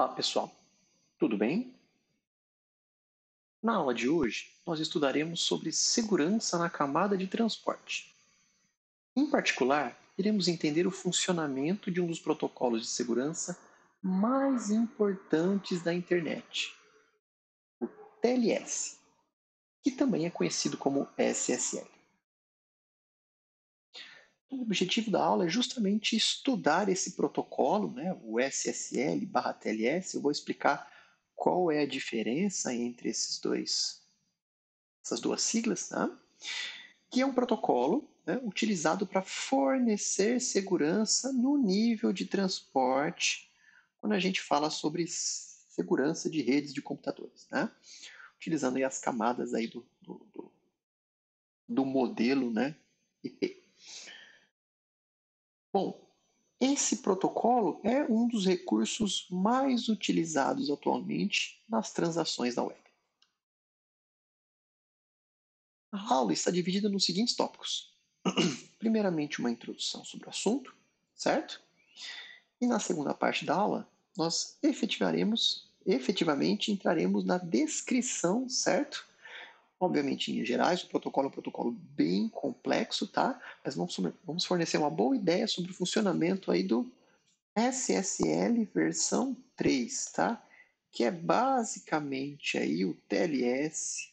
Olá, pessoal. Tudo bem? Na aula de hoje, nós estudaremos sobre segurança na camada de transporte. Em particular, iremos entender o funcionamento de um dos protocolos de segurança mais importantes da internet, o TLS, que também é conhecido como SSL. O objetivo da aula é justamente estudar esse protocolo, o SSL/TLS. Eu vou explicar qual é a diferença entre essas duas siglas, tá? Que é um protocolo utilizado para fornecer segurança no nível de transporte, quando a gente fala sobre segurança de redes de computadores, né? Utilizando aí as camadas aí do modelo IP. Bom, esse protocolo é um dos recursos mais utilizados atualmente nas transações da web. A aula está dividida nos seguintes tópicos. Primeiramente, uma introdução sobre o assunto, certo? E na segunda parte da aula, nós efetivamente entraremos na descrição, certo? Obviamente, em linhas gerais, o protocolo é um protocolo bem complexo, tá? Mas vamos fornecer uma boa ideia sobre o funcionamento aí do SSL versão 3, tá? Que é basicamente aí o TLS,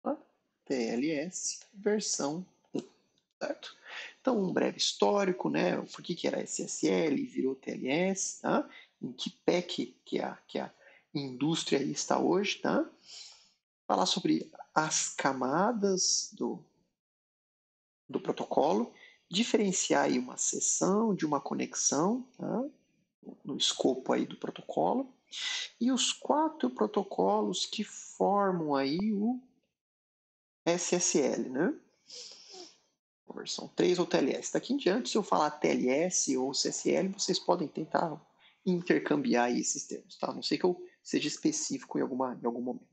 tá? TLS versão 1, certo? Então, um breve histórico, por que era SSL, virou TLS, tá? Em que pé que a indústria está hoje, tá? Falar sobre as camadas do protocolo, diferenciar aí uma seção de uma conexão, tá? No escopo aí do protocolo, e os 4 protocolos que formam aí o SSL, né? Versão 3 ou TLS. Daqui em diante, se eu falar TLS ou CSL, vocês podem tentar intercambiar esses termos, tá? A não sei que eu seja específico em algum momento.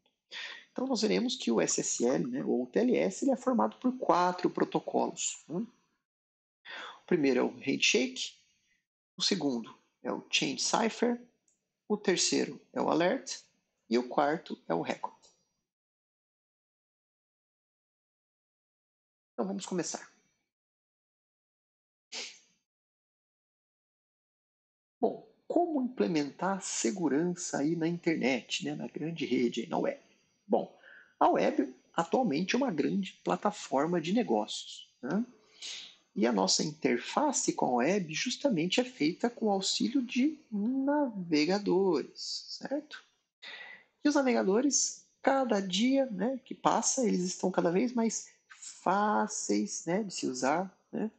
Então, nós veremos que o SSL, ou o TLS, ele é formado por 4 protocolos. Né? O primeiro é o Handshake, o segundo é o Change Cipher, o terceiro é o Alert e o quarto é o Record. Então, vamos começar. Bom, como implementar segurança aí na internet, na grande rede, na web? Bom, a web atualmente é uma grande plataforma de negócios. Né? E a nossa interface com a web justamente é feita com o auxílio de navegadores, certo? E os navegadores, cada dia que passa, eles estão cada vez mais fáceis de se usar. Né?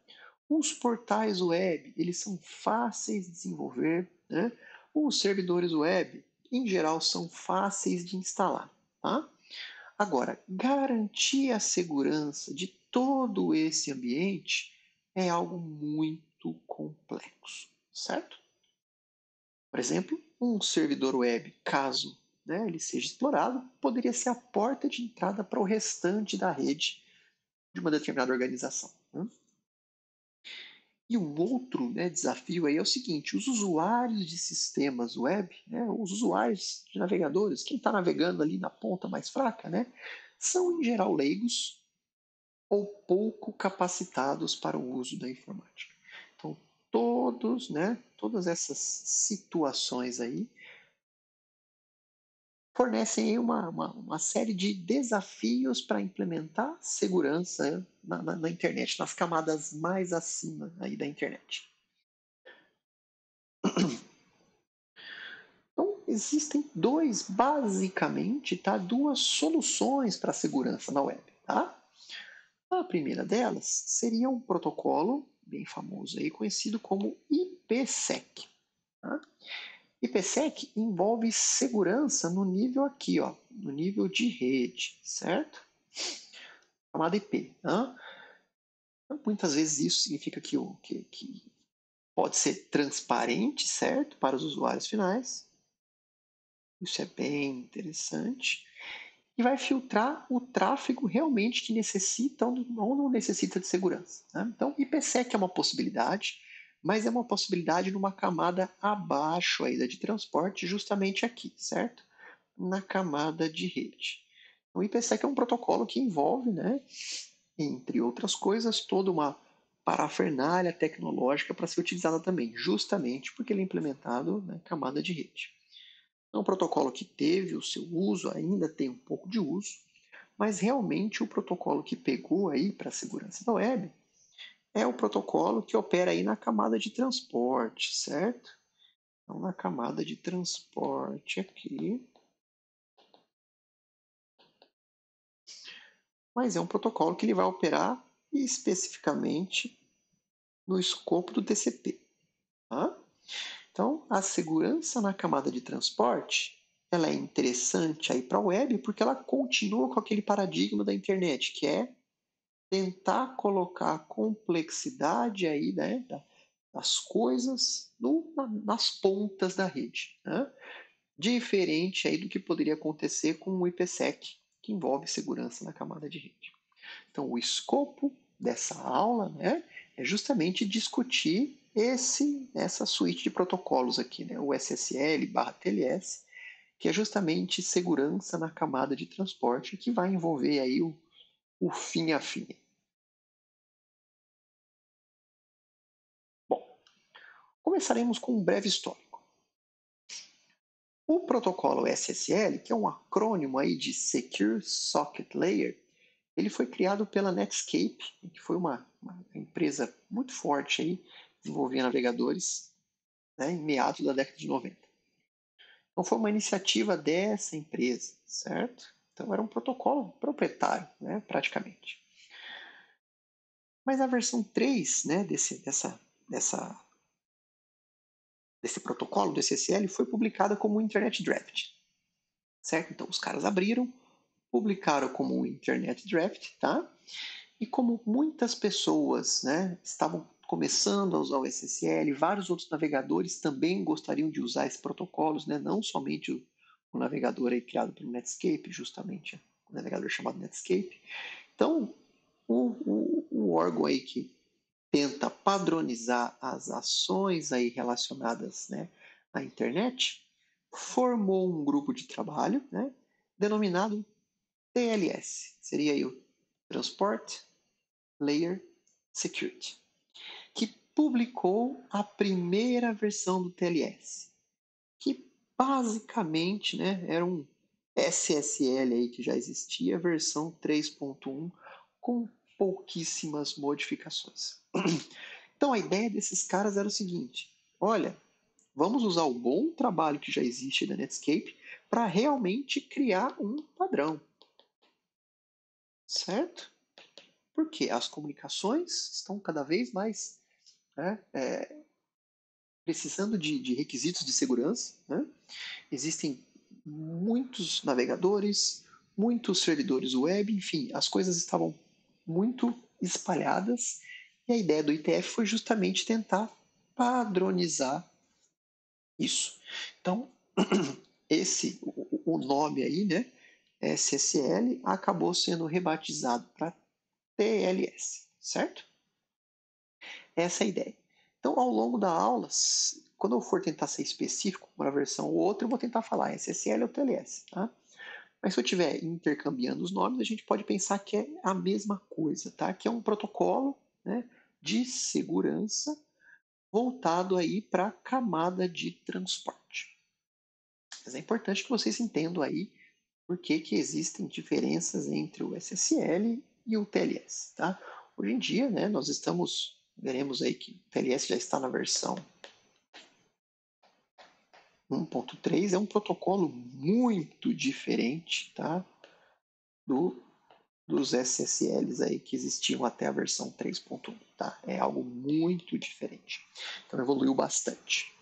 Os portais web, eles são fáceis de desenvolver. Né? Os servidores web, em geral, são fáceis de instalar. Tá? Agora, garantir a segurança de todo esse ambiente é algo muito complexo, certo? Por exemplo, um servidor web, caso ele seja explorado, poderia ser a porta de entrada para o restante da rede de uma determinada organização. Né? E um outro desafio aí é o seguinte: os usuários de sistemas web, os usuários de navegadores, quem está navegando ali na ponta mais fraca, são em geral leigos ou pouco capacitados para o uso da informática. Então, todas essas situações aí fornecem aí uma série de desafios para implementar segurança na internet, nas camadas mais acima aí da internet. Então, existem duas soluções para a segurança na web. Tá? A primeira delas seria um protocolo bem famoso aí, conhecido como IPsec. Tá? IPsec envolve segurança no nível aqui, no nível de rede, certo? Chamada IP. Tá? Então, muitas vezes isso significa que pode ser transparente, certo, para os usuários finais. Isso é bem interessante. E vai filtrar o tráfego realmente que necessita ou não necessita de segurança. Né? Então, IPsec é uma possibilidade, mas é uma possibilidade numa camada abaixo aí da de transporte, justamente aqui, certo? Na camada de rede. O IPsec é um protocolo que envolve, né, entre outras coisas, toda uma parafernália tecnológica para ser utilizada também, justamente porque ele é implementado na camada de rede. É um protocolo que teve o seu uso, ainda tem um pouco de uso, mas realmente o protocolo que pegou aí para a segurança da web é o protocolo que opera aí na camada de transporte, certo? Então, na camada de transporte aqui. Mas é um protocolo que ele vai operar especificamente no escopo do TCP. Tá? Então, a segurança na camada de transporte ela é interessante aí para a web porque ela continua com aquele paradigma da internet, que é tentar colocar a complexidade aí, né, das coisas nas pontas da rede. Né? Diferente aí do que poderia acontecer com o IPsec, que envolve segurança na camada de rede. Então, o escopo dessa aula, né, é justamente discutir essa suíte de protocolos aqui, né, o SSL/TLS, que é justamente segurança na camada de transporte, que vai envolver aí o fim a fim. Bom, começaremos com um breve histórico. O protocolo SSL, que é um acrônimo aí de Secure Socket Layer, ele foi criado pela Netscape, que foi uma empresa muito forte aí, desenvolvia navegadores, né, em meados da década de 90. Então foi uma iniciativa dessa empresa, certo? Então era um protocolo proprietário, né, praticamente. Mas a versão 3, né, desse protocolo, do SSL, foi publicada como Internet Draft, certo? Então os caras abriram, publicaram como Internet Draft, tá? E como muitas pessoas, né, estavam começando a usar o SSL, vários outros navegadores também gostariam de usar esses protocolos, né, não somente o navegador aí criado pelo Netscape, justamente o navegador chamado Netscape. Então, o órgão aí que tenta padronizar as ações aí relacionadas, né, à internet, formou um grupo de trabalho, né, denominado TLS, seria aí o Transport Layer Security, que publicou a primeira versão do TLS, que basicamente, né, era um SSL aí que já existia, versão 3.1, com pouquíssimas modificações. Então a ideia desses caras era o seguinte: olha, vamos usar o bom trabalho que já existe da Netscape para realmente criar um padrão, certo? Porque as comunicações estão cada vez mais, né, precisando de requisitos de segurança. Né? Existem muitos navegadores, muitos servidores web, enfim, as coisas estavam muito espalhadas e a ideia do ITF foi justamente tentar padronizar isso. Então, o nome aí, né, SSL, acabou sendo rebatizado para TLS, certo? Essa é a ideia. Então, ao longo da aula, quando eu for tentar ser específico uma versão ou outra, eu vou tentar falar SSL ou TLS, tá? Mas se eu estiver intercambiando os nomes, a gente pode pensar que é a mesma coisa, tá? Que é um protocolo, né, de segurança voltado aí para a camada de transporte. Mas é importante que vocês entendam aí por que existem diferenças entre o SSL e o TLS, tá? Hoje em dia, né, veremos aí que o TLS já está na versão 1.3, é um protocolo muito diferente, tá? Dos SSLs aí que existiam até a versão 3.1, tá? É algo muito diferente. Então evoluiu bastante.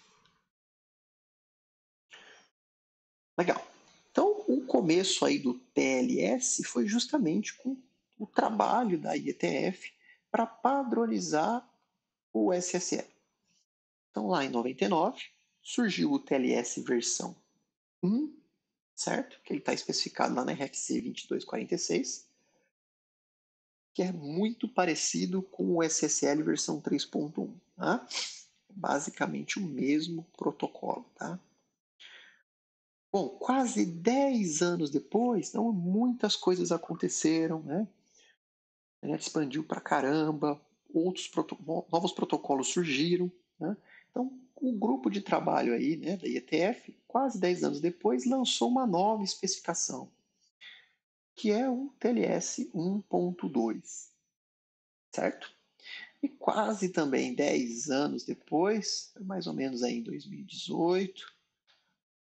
Legal. Então, o começo aí do TLS foi justamente com o trabalho da IETF para padronizar o SSL. Então, lá em 99, surgiu o TLS versão 1, certo? Que ele está especificado lá na RFC 2246, que é muito parecido com o SSL versão 3.1. Tá? basicamente o mesmo protocolo, tá? Bom, quase 10 anos depois, então muitas coisas aconteceram, né? A internet expandiu pra caramba, novos protocolos surgiram, né? Então, o grupo de trabalho aí, né, da IETF, quase 10 anos depois, lançou uma nova especificação, que é o TLS 1.2, certo? E quase também 10 anos depois, mais ou menos aí em 2018,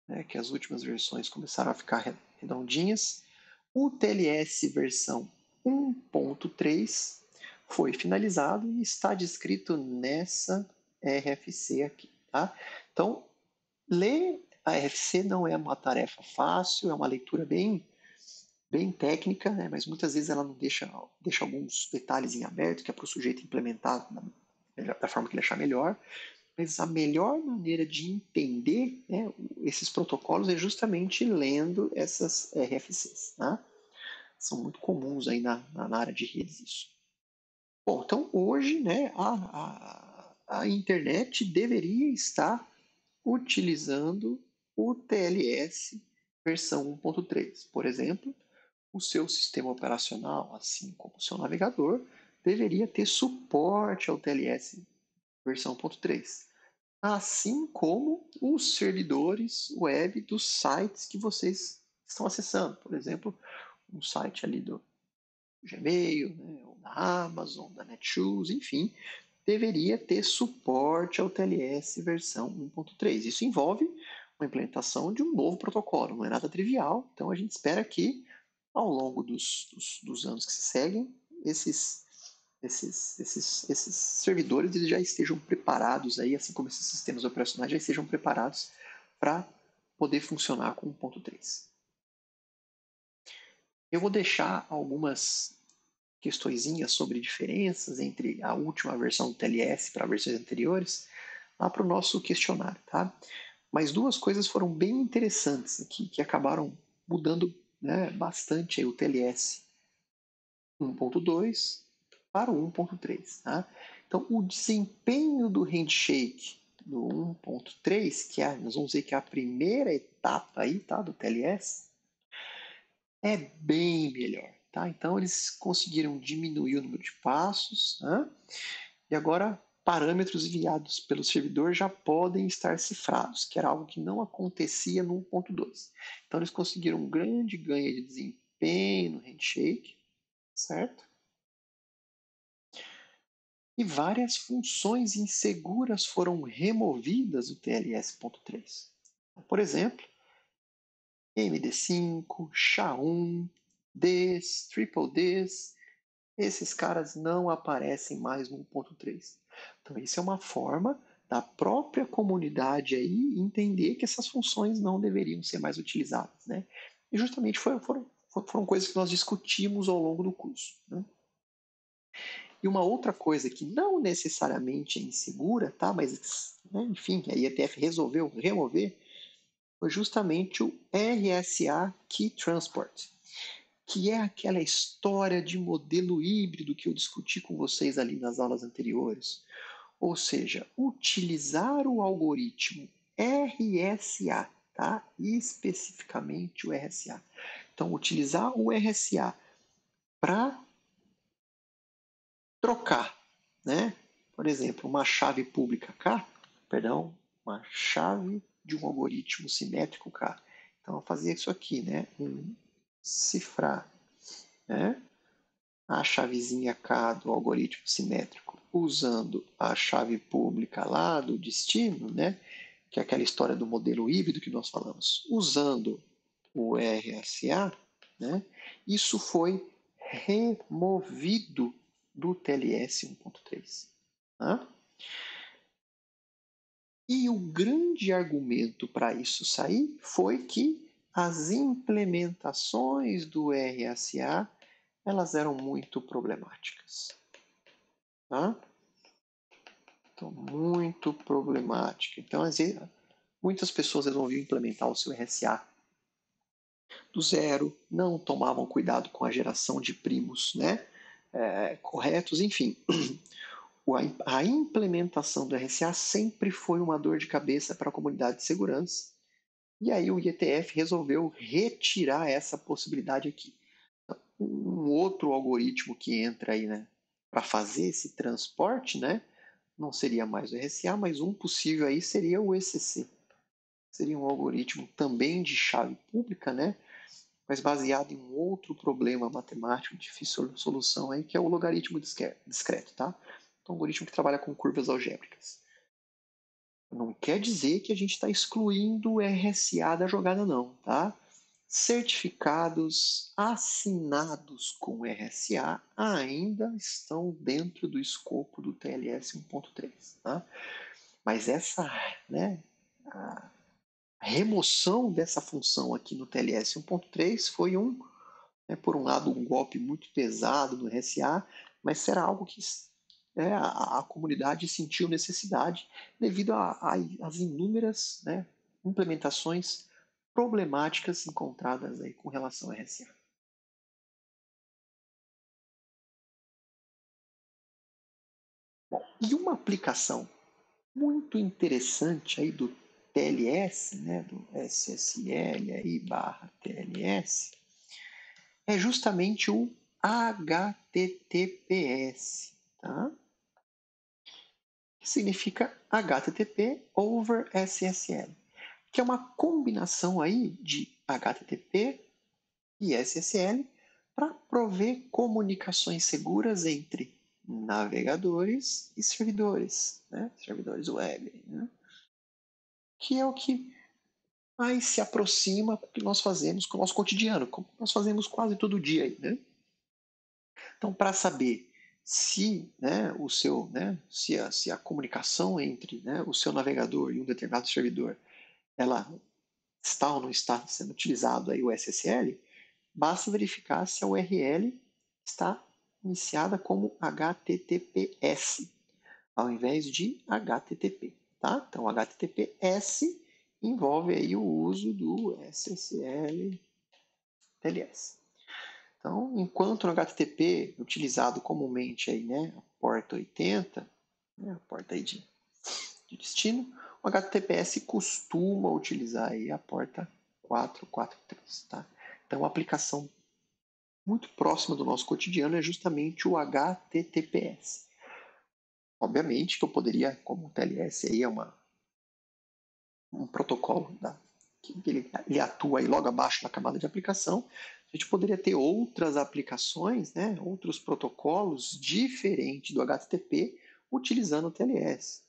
né, que as últimas versões começaram a ficar redondinhas, o TLS versão 1.3 foi finalizado e está descrito nessa RFC aqui. Tá? Então, ler a RFC não é uma tarefa fácil, é uma leitura bem técnica, né? Mas muitas vezes ela não deixa alguns detalhes em aberto, que é para o sujeito implementar da forma que ele achar melhor. Mas a melhor maneira de entender, né, esses protocolos é justamente lendo essas RFCs. Né? São muito comuns aí na área de redes isso. Bom, então hoje, né, a internet deveria estar utilizando o TLS versão 1.3. Por exemplo, o seu sistema operacional, assim como o seu navegador, deveria ter suporte ao TLS versão 1.3. Assim como os servidores web dos sites que vocês estão acessando. Por exemplo, um site ali do Gmail, né, ou da Amazon, da Netshoes, enfim, deveria ter suporte ao TLS versão 1.3. Isso envolve uma implementação de um novo protocolo, não é nada trivial, então a gente espera que, ao longo dos anos que se seguem, esses servidores eles já estejam preparados, aí, assim como esses sistemas operacionais já estejam preparados para poder funcionar com 1.3. Eu vou deixar algumas questõezinhas sobre diferenças entre a última versão do TLS para versões anteriores lá para o nosso questionário, tá? Mas duas coisas foram bem interessantes aqui, que acabaram mudando, né, bastante aí o TLS 1.2 para o 1.3, tá? Então, o desempenho do handshake do 1.3, que nós vamos ver que é a primeira etapa aí, tá, do TLS, é bem melhor. Tá? Então, eles conseguiram diminuir o número de passos, né? E agora parâmetros enviados pelo servidor já podem estar cifrados, que era algo que não acontecia no 1.2. Então, eles conseguiram um grande ganho de desempenho no handshake, certo? E várias funções inseguras foram removidas do TLS.3. Por exemplo, MD5, SHA-1, DES, Triple DES, esses caras não aparecem mais no 1.3. Então, isso é uma forma da própria comunidade aí entender que essas funções não deveriam ser mais utilizadas. Né? E justamente foram coisas que nós discutimos ao longo do curso. Né? E uma outra coisa que não necessariamente é insegura, tá? Mas, né, enfim, a IETF resolveu remover, foi justamente o RSA Key Transport, que é aquela história de modelo híbrido que eu discuti com vocês ali nas aulas anteriores. Ou seja, utilizar o algoritmo RSA, tá? Especificamente o RSA. Então, utilizar o RSA para trocar, né? Por exemplo, uma chave pública K, perdão, uma chave de um algoritmo simétrico K. Então, eu fazia isso aqui, né? Cifrar, né? A chavezinha K do algoritmo simétrico usando a chave pública lá do destino, né? Que é aquela história do modelo híbrido que nós falamos, usando o RSA, né? Isso foi removido do TLS 1.3. Tá? E o grande argumento para isso sair foi que as implementações do RSA elas eram muito problemáticas. Tá? Então, muito problemática. Então, às vezes, muitas pessoas resolviam implementar o seu RSA do zero, não tomavam cuidado com a geração de primos, né? Corretos, enfim. a implementação do RSA sempre foi uma dor de cabeça para a comunidade de segurança, e aí o IETF resolveu retirar essa possibilidade aqui. Um outro algoritmo que entra aí, né, para fazer esse transporte, né, não seria mais o RSA, mas um possível aí seria o ECC. Seria um algoritmo também de chave pública, né, mas baseado em um outro problema matemático de difícil solução aí, que é o logaritmo discreto, tá? Então, um algoritmo que trabalha com curvas algébricas. Não quer dizer que a gente está excluindo o RSA da jogada, não, tá? Certificados assinados com RSA ainda estão dentro do escopo do TLS 1.3, tá? Mas essa, né, a remoção dessa função aqui no TLS 1.3 foi por um lado, um golpe muito pesado no RSA, mas será algo que a comunidade sentiu necessidade devido às inúmeras, né, implementações problemáticas encontradas aí com relação ao RSA. Bom, e uma aplicação muito interessante aí do TLS, né, do SSL aí barra TLS, é justamente o HTTPS, tá? Que significa HTTP over SSL, que é uma combinação aí de HTTP e SSL para prover comunicações seguras entre navegadores e servidores, né? Servidores web, né? Que é o que mais se aproxima do que nós fazemos com o nosso cotidiano, como nós fazemos quase todo dia aí, né? Então, para saber se, né, o seu, né, se a comunicação entre, né, o seu navegador e um determinado servidor, ela está ou não está sendo utilizado aí o SSL, basta verificar se a URL está iniciada como HTTPS, ao invés de HTTP, tá? Então, HTTPS envolve aí o uso do SSL TLS. Então, enquanto no HTTP, utilizado comumente aí, né, a porta 80, né, a porta aí de destino, o HTTPS costuma utilizar aí a porta 443, tá? Então, a aplicação muito próxima do nosso cotidiano é justamente o HTTPS. Obviamente que eu poderia, como o TLS aí é um protocolo que ele atua aí logo abaixo da camada de aplicação, a gente poderia ter outras aplicações, né, outros protocolos diferentes do HTTP utilizando o TLS.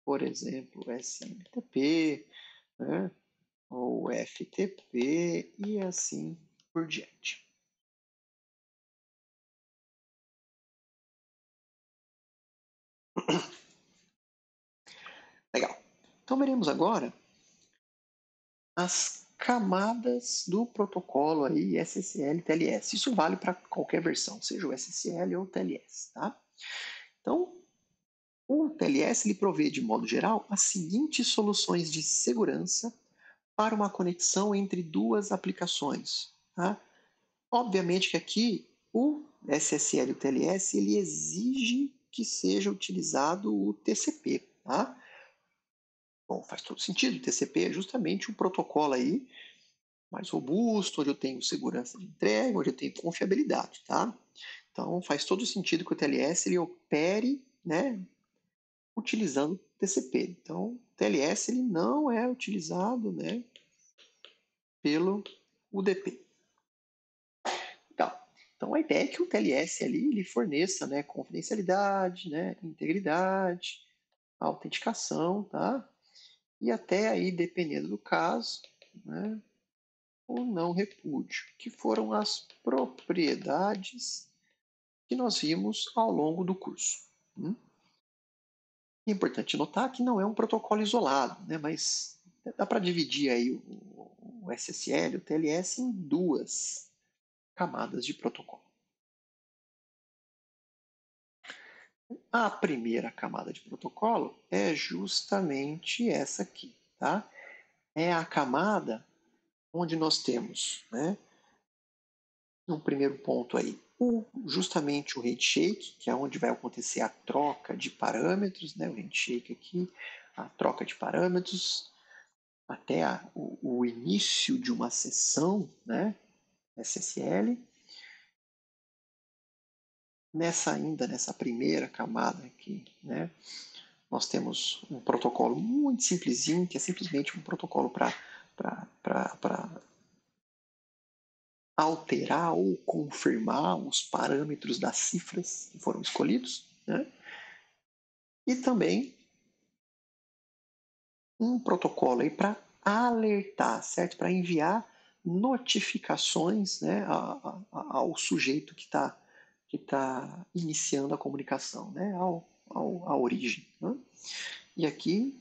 Por exemplo, SMTP, né, ou FTP e assim por diante. Legal. Então veremos agora as camadas do protocolo aí SSL TLS. Isso vale para qualquer versão, seja o SSL ou o TLS, tá? Então, o TLS ele provê de modo geral as seguintes soluções de segurança para uma conexão entre duas aplicações, tá? Obviamente que aqui o SSL e o TLS ele exige que seja utilizado o TCP, tá? Bom, faz todo sentido. O TCP é justamente um protocolo aí mais robusto, onde eu tenho segurança de entrega, onde eu tenho confiabilidade, tá? Então faz todo sentido que o TLS ele opere, né, utilizando o TCP. Então, o TLS ele não é utilizado, né, pelo UDP. Então a ideia é que o TLS ali ele forneça, né, confidencialidade, né, integridade, autenticação, tá? E até aí, dependendo do caso, né, o não repúdio, que foram as propriedades que nós vimos ao longo do curso. É importante notar que não é um protocolo isolado, né, mas dá para dividir aí o SSL, o TLS, em duas camadas de protocolo. A primeira camada de protocolo é justamente essa aqui, tá? É a camada onde nós temos, né, num primeiro ponto aí, justamente o handshake, que é onde vai acontecer a troca de parâmetros, né? O handshake aqui, a troca de parâmetros, até o início de uma sessão, né? SSL. Nessa primeira camada aqui, né? Nós temos um protocolo muito simplesinho, que é simplesmente um protocolo para alterar ou confirmar os parâmetros das cifras que foram escolhidos, né? E também um protocolo aí para alertar, certo? Para enviar notificações, né, ao sujeito que tá iniciando a comunicação, né, à origem. Né? E aqui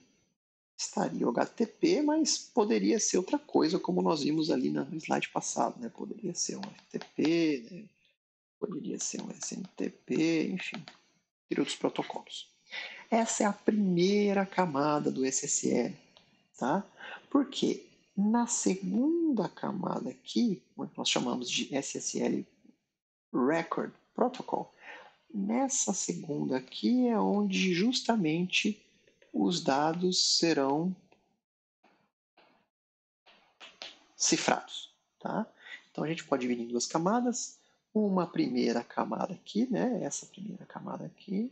estaria o HTTP, mas poderia ser outra coisa, como nós vimos ali no slide passado. Né? Poderia ser um FTP, né? Poderia ser um SMTP, enfim, ter outros protocolos. Essa é a primeira camada do SSL. Tá? Porque na segunda camada aqui, nós chamamos de SSL Record Protocol, nessa segunda aqui é onde justamente os dados serão cifrados. Tá? Então a gente pode dividir em duas camadas. Uma primeira camada aqui, né? Essa primeira camada aqui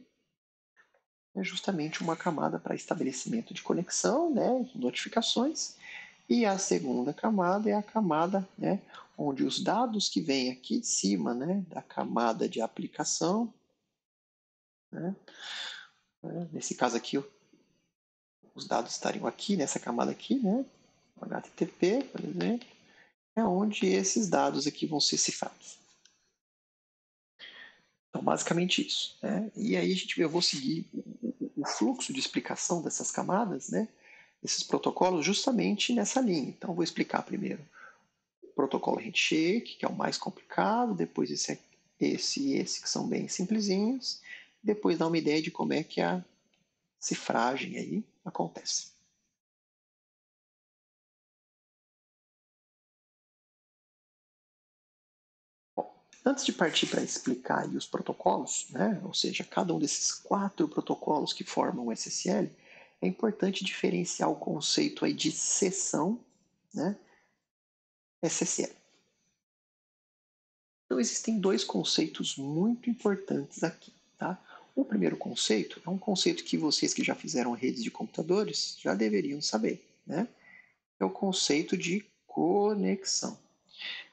é justamente uma camada para estabelecimento de conexão, né? Notificações. E a segunda camada é a camada, né, onde os dados que vêm aqui de cima, né, da camada de aplicação, né, nesse caso aqui, os dados estariam aqui, nessa camada aqui, né, HTTP, por exemplo, é onde esses dados aqui vão ser cifrados. Então, basicamente isso. Né? E aí eu vou seguir o fluxo de explicação dessas camadas, né, desses protocolos, justamente nessa linha. Então, eu vou explicar primeiro protocolo handshake, que é o mais complicado, depois esse e esse, que são bem simplesinhos, depois dá uma ideia de como é que a cifragem aí acontece. Bom, antes de partir para explicar aí os protocolos, né, ou seja, cada um desses 4 protocolos que formam o SSL, é importante diferenciar o conceito aí de sessão, né, SSL. Então, existem 2 conceitos muito importantes aqui. Tá? O primeiro conceito é um conceito que vocês que já fizeram redes de computadores já deveriam saber. Né? É o conceito de conexão,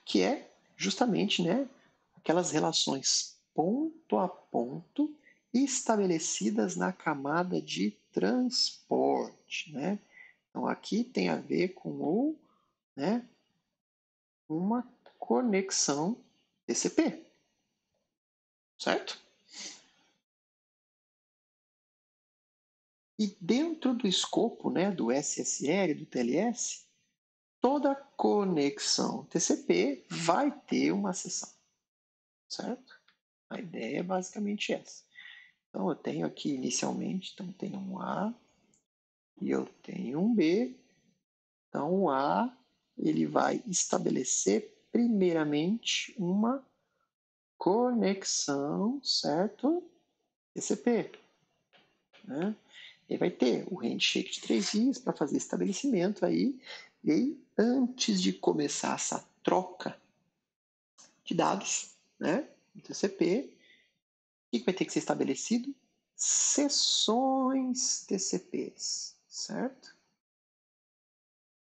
que é justamente, né, aquelas relações ponto a ponto estabelecidas na camada de transporte. Né? Então, aqui tem a ver com né, uma conexão TCP. Certo? E dentro do escopo, né, do SSL, do TLS, toda conexão TCP vai ter uma sessão. Certo? A ideia é basicamente essa. Então eu tenho aqui inicialmente, então tenho um A e eu tenho um B. Então o A ele vai estabelecer primeiramente uma conexão, certo? TCP. Né? E vai ter o handshake de 3 vias para fazer estabelecimento aí. E aí, antes de começar essa troca de dados, né, no TCP, o que vai ter que ser estabelecido? Sessões TCPs, certo?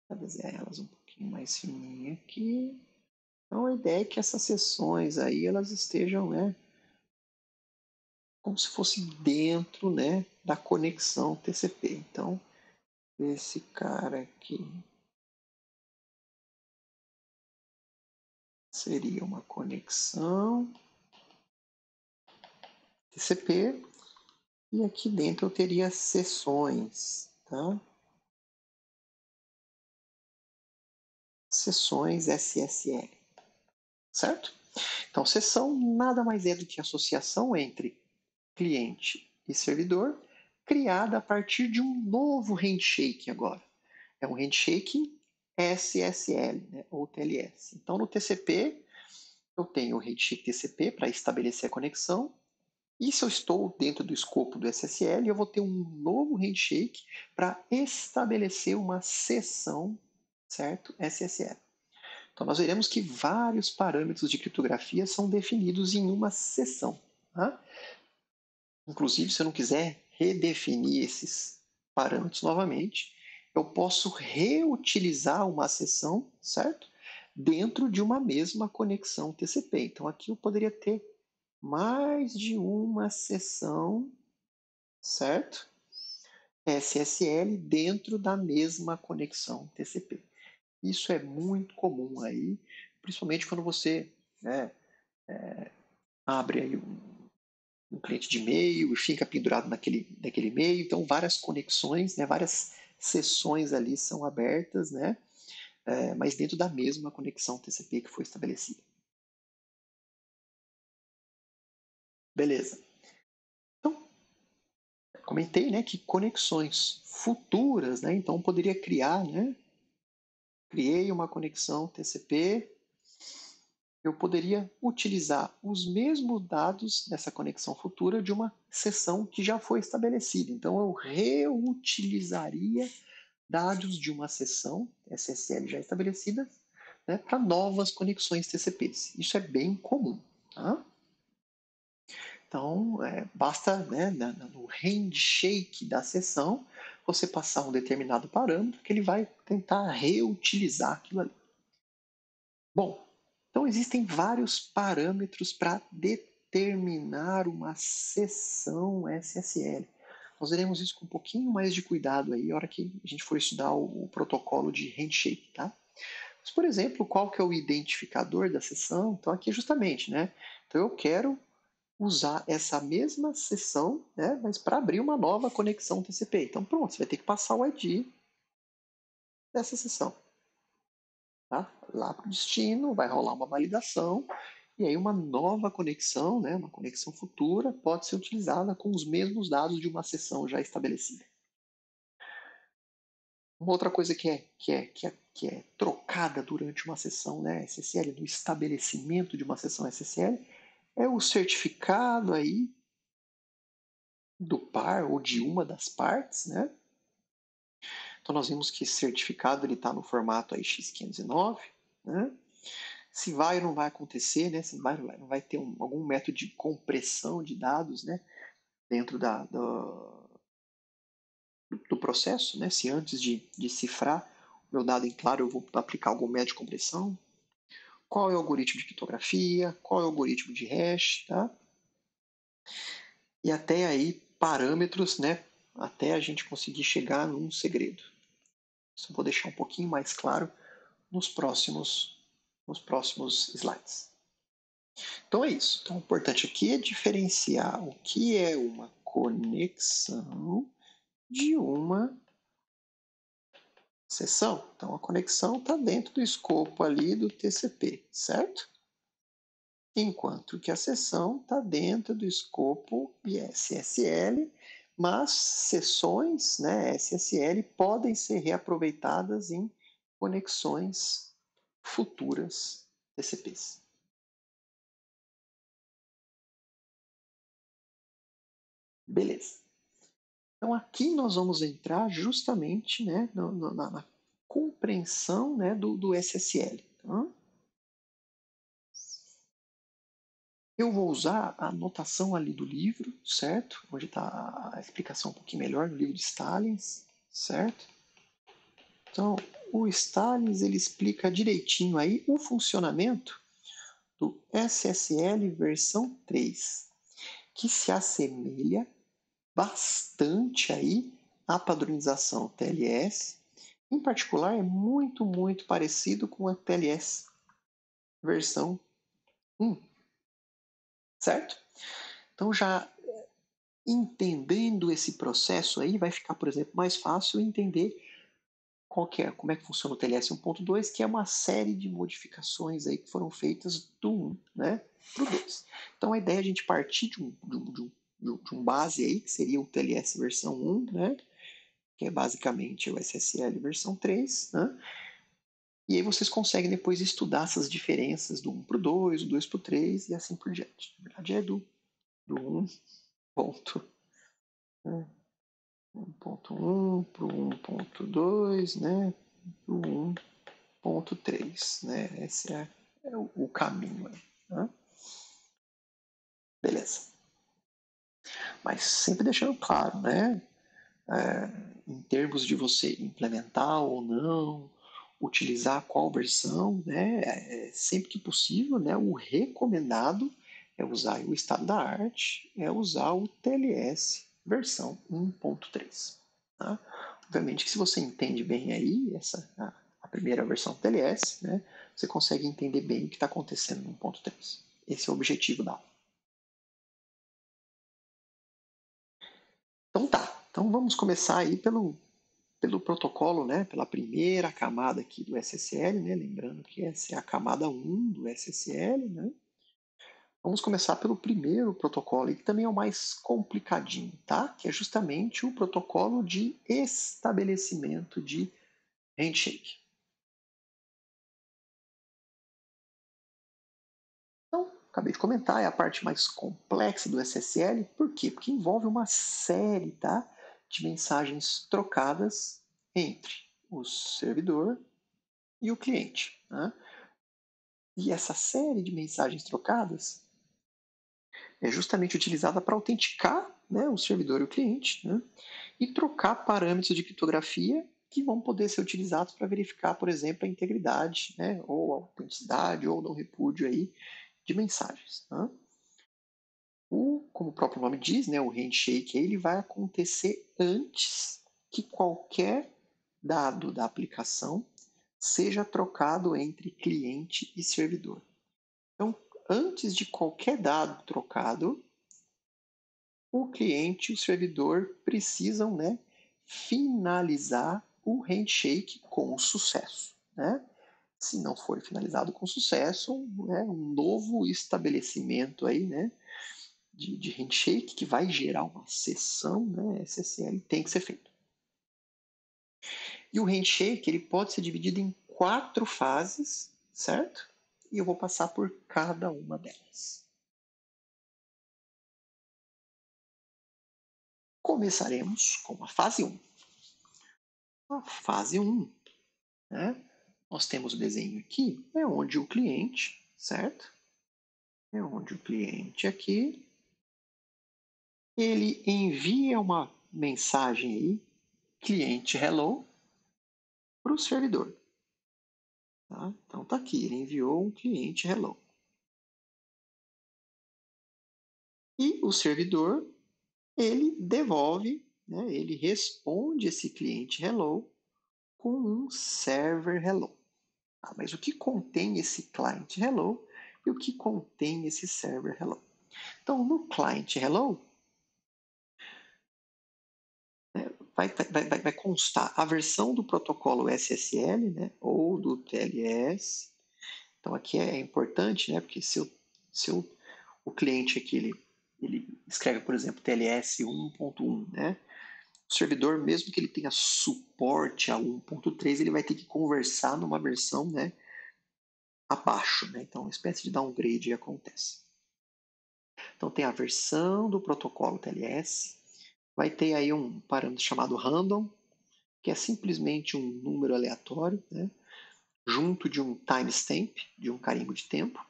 Vou desenhar elas um pouquinho mais fininho aqui. Então a ideia é que essas sessões aí elas estejam, né, como se fosse dentro, né, da conexão TCP. Então esse cara aqui seria uma conexão TCP e aqui dentro eu teria sessões, tá? Sessões SSL, certo? Então, sessão nada mais é do que associação entre cliente e servidor, criada a partir de um novo handshake agora. É um handshake SSL, né, ou TLS. Então, no TCP, eu tenho o handshake TCP para estabelecer a conexão, e se eu estou dentro do escopo do SSL, eu vou ter um novo handshake para estabelecer uma sessão, certo? SSL. Então, nós veremos que vários parâmetros de criptografia são definidos em uma sessão. Tá? Inclusive, se eu não quiser redefinir esses parâmetros novamente, eu posso reutilizar uma sessão, certo? Dentro de uma mesma conexão TCP. Então, aqui eu poderia ter mais de uma sessão, certo? SSL dentro da mesma conexão TCP. Isso é muito comum aí, principalmente quando você, né, abre aí um cliente de e-mail e fica pendurado naquele e-mail. Então, várias conexões, né, várias sessões ali são abertas, né, mas dentro da mesma conexão TCP que foi estabelecida. Beleza. Então, comentei, né, que conexões futuras, né, então poderia criar, né, criei uma conexão TCP, eu poderia utilizar os mesmos dados dessa conexão futura de uma sessão que já foi estabelecida. Então, eu reutilizaria dados de uma sessão SSL já estabelecida, né, para novas conexões TCPs. Isso é bem comum. Tá? Então, basta, né, no handshake da sessão, você passar um determinado parâmetro que ele vai tentar reutilizar aquilo ali. Bom, então existem vários parâmetros para determinar uma sessão SSL. Nós veremos isso com um pouquinho mais de cuidado aí, na hora que a gente for estudar o protocolo de handshake, tá? Mas, por exemplo, qual que é o identificador da sessão? Então, aqui justamente, né? Então, eu quero usar essa mesma sessão, né? Mas para abrir uma nova conexão TCP. Então, pronto, você vai ter que passar o ID dessa sessão. Tá? Lá para o destino, vai rolar uma validação, e aí uma nova conexão, né, uma conexão futura, pode ser utilizada com os mesmos dados de uma sessão já estabelecida. Uma outra coisa que é trocada durante uma sessão, né, SSL, no estabelecimento de uma sessão SSL, é o certificado aí do par ou de uma das partes, né? Então nós vimos que esse certificado ele está no formato aí X509, né? Se vai ou não vai acontecer, né? Se vai ou não vai ter algum método de compressão de dados, né? Dentro do processo, né? Se antes de cifrar o meu dado em claro eu vou aplicar algum método de compressão, qual é o algoritmo de criptografia, qual é o algoritmo de hash, tá? E até aí parâmetros, né? Até a gente conseguir chegar num segredo. Isso eu vou deixar um pouquinho mais claro nos próximos slides. Então é isso. Então, o importante aqui é diferenciar o que é uma conexão de uma sessão. Então, a conexão está dentro do escopo ali do TCP, certo? Enquanto que a sessão está dentro do escopo SSL, mas sessões, né, SSL podem ser reaproveitadas em conexões futuras TCPs. Beleza. Então, aqui nós vamos entrar justamente, né, na compreensão, né, do SSL. Tá? Eu vou usar a anotação ali do livro, certo? Onde está a explicação um pouquinho melhor no livro de Stalins, certo? Então, o Stalins ele explica direitinho aí o funcionamento do SSL versão 3, que se assemelha bastante aí à padronização TLS. Em particular, é muito, muito parecido com a TLS versão 1, certo? Então, já entendendo esse processo aí, vai ficar, por exemplo, mais fácil entender como é que funciona o TLS 1.2, que é uma série de modificações aí que foram feitas do 1, né, para o 2. Então, a ideia é a gente partir de um base aí, que seria o TLS versão 1, né, que é basicamente o SSL versão 3, né, E aí vocês conseguem depois estudar essas diferenças do 1 para o 2, do 2 para o 3 e assim por diante. Na verdade é do 1 ponto, né? 1.1 para o 1.2, né? Para o 1.3, né? Esse é o caminho aí, né? Beleza. Mas sempre deixando claro, né? Em termos de você implementar ou não, utilizar qual versão, né? Sempre que possível, né? O recomendado é usar o estado da arte, é usar o TLS versão 1.3. Tá? Obviamente que se você entende bem aí a primeira versão TLS, né? Você consegue entender bem o que está acontecendo no 1.3. Esse é o objetivo da aula. Então tá, então vamos começar aí pelo protocolo, né, pela primeira camada aqui do SSL, né, lembrando que essa é a camada 1 do SSL, né. Vamos começar pelo primeiro protocolo, que também é o mais complicadinho, tá? Que é justamente o protocolo de estabelecimento de handshake. Então, acabei de comentar, é a parte mais complexa do SSL. Por quê? Porque envolve uma série, tá, de mensagens trocadas entre o servidor e o cliente, né? E essa série de mensagens trocadas é justamente utilizada para autenticar, né, o servidor e o cliente, né, e trocar parâmetros de criptografia que vão poder ser utilizados para verificar, por exemplo, a integridade, né, ou a autenticidade ou não repúdio aí de mensagens. Né. Como o próprio nome diz, né, o handshake ele vai acontecer antes que qualquer dado da aplicação seja trocado entre cliente e servidor. Então, antes de qualquer dado trocado, o cliente e o servidor precisam, né, finalizar o handshake com sucesso. Né? Se não for finalizado com sucesso, né, um novo estabelecimento aí, né, de handshake que vai gerar uma sessão, né, SSL, tem que ser feito. E o handshake ele pode ser dividido em 4 fases, certo? E eu vou passar por cada uma delas. Começaremos com a fase 1. A fase 1, né? Nós temos o desenho aqui, é onde o cliente, certo? É onde o cliente aqui, ele envia uma mensagem aí, cliente hello, para o servidor. Tá? Então tá aqui, ele enviou um cliente hello. E o servidor, ele devolve, né? Ele responde esse cliente hello com um server hello. Ah, mas o que contém esse client hello e o que contém esse server hello? Então, no client hello, né, vai constar a versão do protocolo SSL, né, ou do TLS. Então, aqui é importante, né, porque se o cliente aqui ele escreve, por exemplo, TLS 1.1, né, o servidor, mesmo que ele tenha suporte a 1.3, ele vai ter que conversar numa versão, né, abaixo, né? Então, uma espécie de downgrade acontece. Então, tem a versão do protocolo TLS, vai ter aí um parâmetro chamado random, que é simplesmente um número aleatório, né? Junto de um timestamp, de um carimbo de tempo.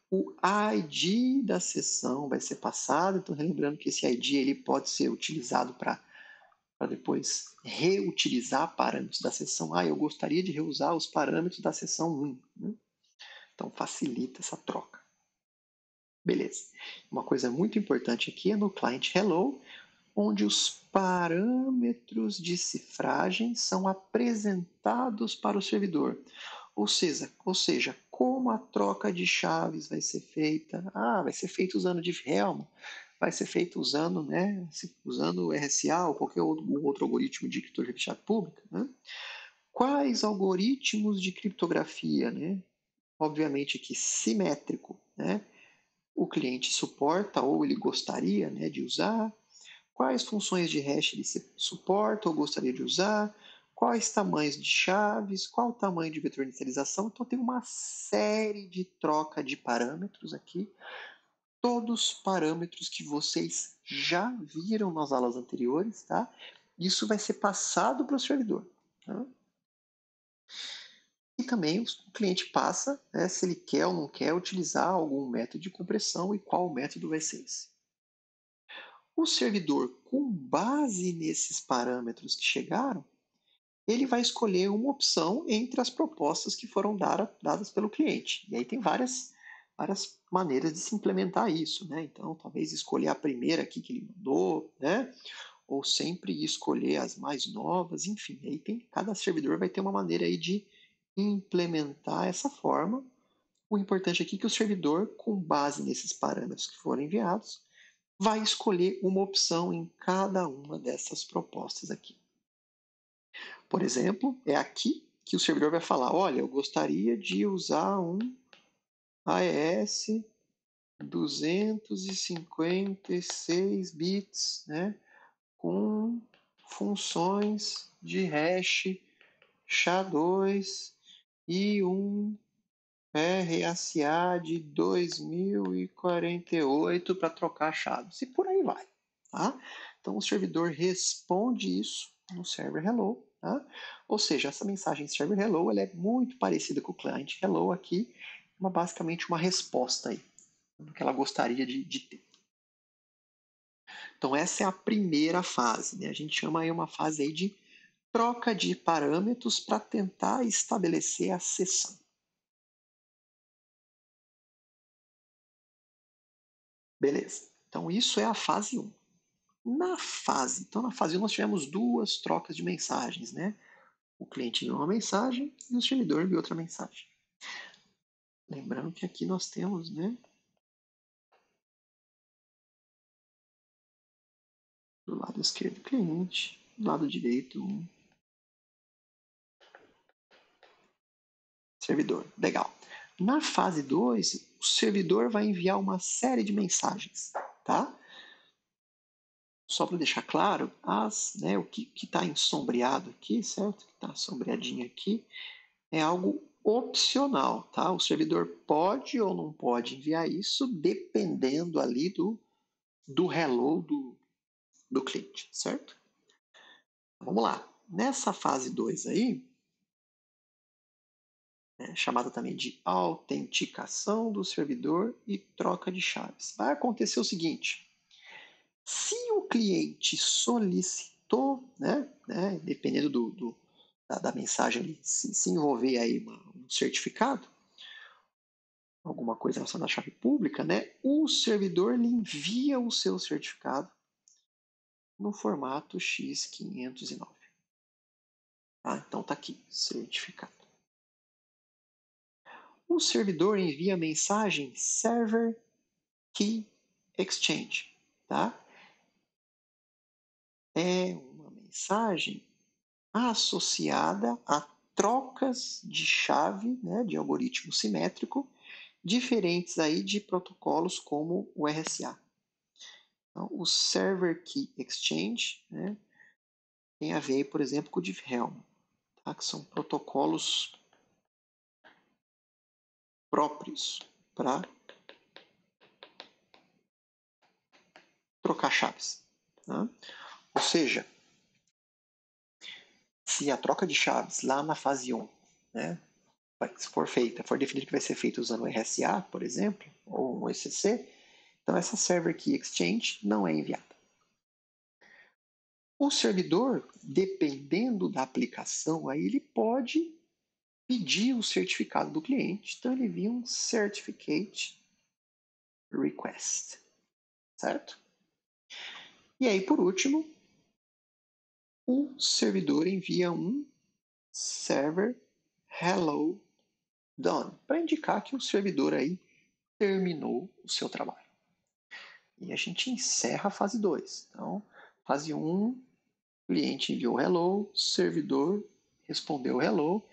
O ID da sessão vai ser passado, então relembrando que esse ID ele pode ser utilizado para depois reutilizar parâmetros da sessão. Ah, eu gostaria de reusar os parâmetros da sessão 1. Né? Então facilita essa troca. Beleza. Uma coisa muito importante aqui é no client hello, onde os parâmetros de cifragem são apresentados para o servidor. Ou seja, como a troca de chaves vai ser feita? Ah, vai ser feito usando Diffie-Hellman, vai ser feito usando, né, usando o RSA ou qualquer outro algoritmo de criptografia de chave pública. Né? Quais algoritmos de criptografia? Né? Obviamente que simétrico, né? O cliente suporta ou ele gostaria, né, de usar, quais funções de hash ele suporta ou gostaria de usar, quais tamanhos de chaves, qual o tamanho de vetor de inicialização. Então, tem uma série de troca de parâmetros aqui, todos parâmetros que vocês já viram nas aulas anteriores, tá? Isso vai ser passado para o servidor. Tá? E também o cliente passa, né, se ele quer ou não quer utilizar algum método de compressão e qual método vai ser esse. O servidor, com base nesses parâmetros que chegaram, ele vai escolher uma opção entre as propostas que foram dadas pelo cliente. E aí tem várias maneiras de se implementar isso, né? Então, talvez escolher a primeira aqui que ele mandou, né? Ou sempre escolher as mais novas, enfim. Aí cada servidor vai ter uma maneira aí de implementar essa forma. O importante aqui é que o servidor, com base nesses parâmetros que foram enviados, vai escolher uma opção em cada uma dessas propostas aqui. Por exemplo, é aqui que o servidor vai falar, olha, eu gostaria de usar um AES 256 bits, né, com funções de hash SHA-2 e um RSA de 2048 para trocar chaves. E por aí vai. Tá? Então, o servidor responde isso no server hello. Tá? Ou seja, essa mensagem server hello ela é muito parecida com o cliente hello aqui, basicamente uma resposta aí, do que ela gostaria de ter. Então, essa é a primeira fase. Né? A gente chama aí uma fase aí de troca de parâmetros para tentar estabelecer a sessão. Beleza. Então, isso é a fase 1. Na fase 1 nós tivemos duas trocas de mensagens, né? O cliente enviou uma mensagem e o servidor enviou outra mensagem. Lembrando que aqui nós temos, né? Do lado esquerdo, cliente, do lado direito, um servidor. Legal. Na fase 2, o servidor vai enviar uma série de mensagens, tá? Só para deixar claro, o que está ensombreado aqui, certo? Que está sombreadinho aqui, é algo opcional, tá? O servidor pode ou não pode enviar isso, dependendo ali do hello do cliente, certo? Vamos lá. Nessa fase 2 aí, chamada também de autenticação do servidor e troca de chaves, vai acontecer o seguinte: se o cliente solicitou, dependendo da mensagem ali, se envolver aí um certificado, alguma coisa relacionada à chave pública, né, o servidor lhe envia o seu certificado no formato X509. Tá? Então está aqui, certificado. O servidor envia a mensagem Server Key Exchange. Tá? É uma mensagem associada a trocas de chave, né, de algoritmo simétrico, diferentes aí de protocolos como o RSA. Então, o Server Key Exchange, né, tem a ver, por exemplo, com o Diffhelm, tá? Que são protocolos próprios para trocar chaves. Tá? Ou seja, se a troca de chaves lá na fase 1, né, for definido que vai ser feita usando o RSA, por exemplo, ou um ECC, então essa Server Key Exchange não é enviada. O servidor, dependendo da aplicação, aí ele pode pedir o certificado do cliente, então ele envia um Certificate Request, certo? E aí, por último, o servidor envia um server hello done, para indicar que o servidor aí terminou o seu trabalho. E a gente encerra a fase 2. Então, fase 1, cliente enviou hello, servidor respondeu hello,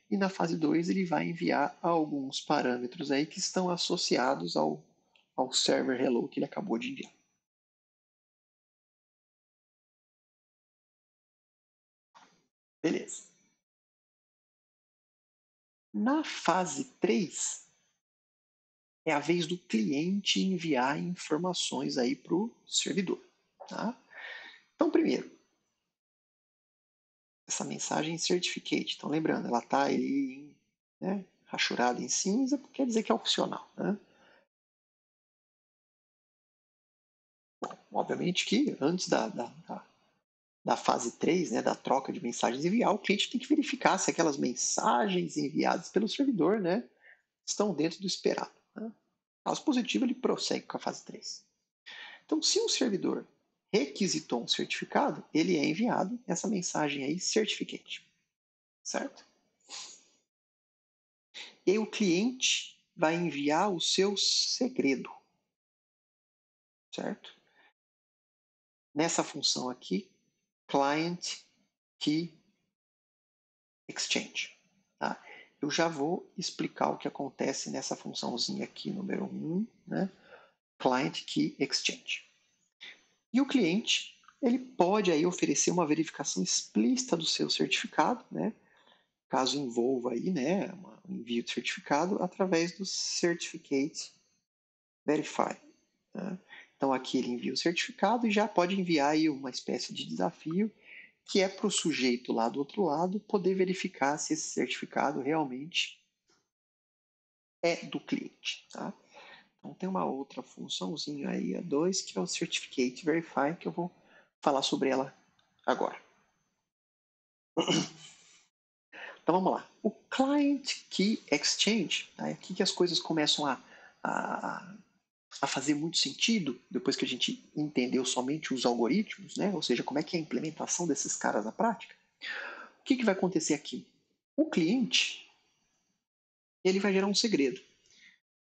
e na fase 2 ele vai enviar alguns parâmetros aí que estão associados ao server hello que ele acabou de enviar. Beleza. Na fase 3, é a vez do cliente enviar informações aí para o servidor. Tá? Então, primeiro, essa mensagem certificate. Então, lembrando, ela está aí, né, rachurada em cinza, quer dizer que é opcional. Né? Bom, obviamente que antes da fase 3, né, da troca de mensagens enviar, o cliente tem que verificar se aquelas mensagens enviadas pelo servidor, né, estão dentro do esperado. Né? Caso positivo, ele prossegue com a fase 3. Então, se um servidor requisitou um certificado, ele é enviado essa mensagem aí, certificate, certo? E o cliente vai enviar o seu segredo, certo? Nessa função aqui, client key exchange. Tá? Eu já vou explicar o que acontece nessa funçãozinha aqui, número 1, né? Client Key Exchange. E o cliente, ele pode aí oferecer uma verificação explícita do seu certificado, né? Caso envolva aí, né, um envio de certificado através do Certificate Verify. Né? Então aqui ele envia o certificado e já pode enviar aí uma espécie de desafio que é para o sujeito lá do outro lado poder verificar se esse certificado realmente é do cliente. Tá? Então tem uma outra funçãozinha aí, a 2, que é o Certificate Verify, que eu vou falar sobre ela agora. Então vamos lá. O Client Key Exchange, tá? É aqui que as coisas começam a fazer muito sentido, depois que a gente entendeu somente os algoritmos, né? Ou seja, como é que é a implementação desses caras na prática. O que vai acontecer aqui? O cliente, ele vai gerar um segredo.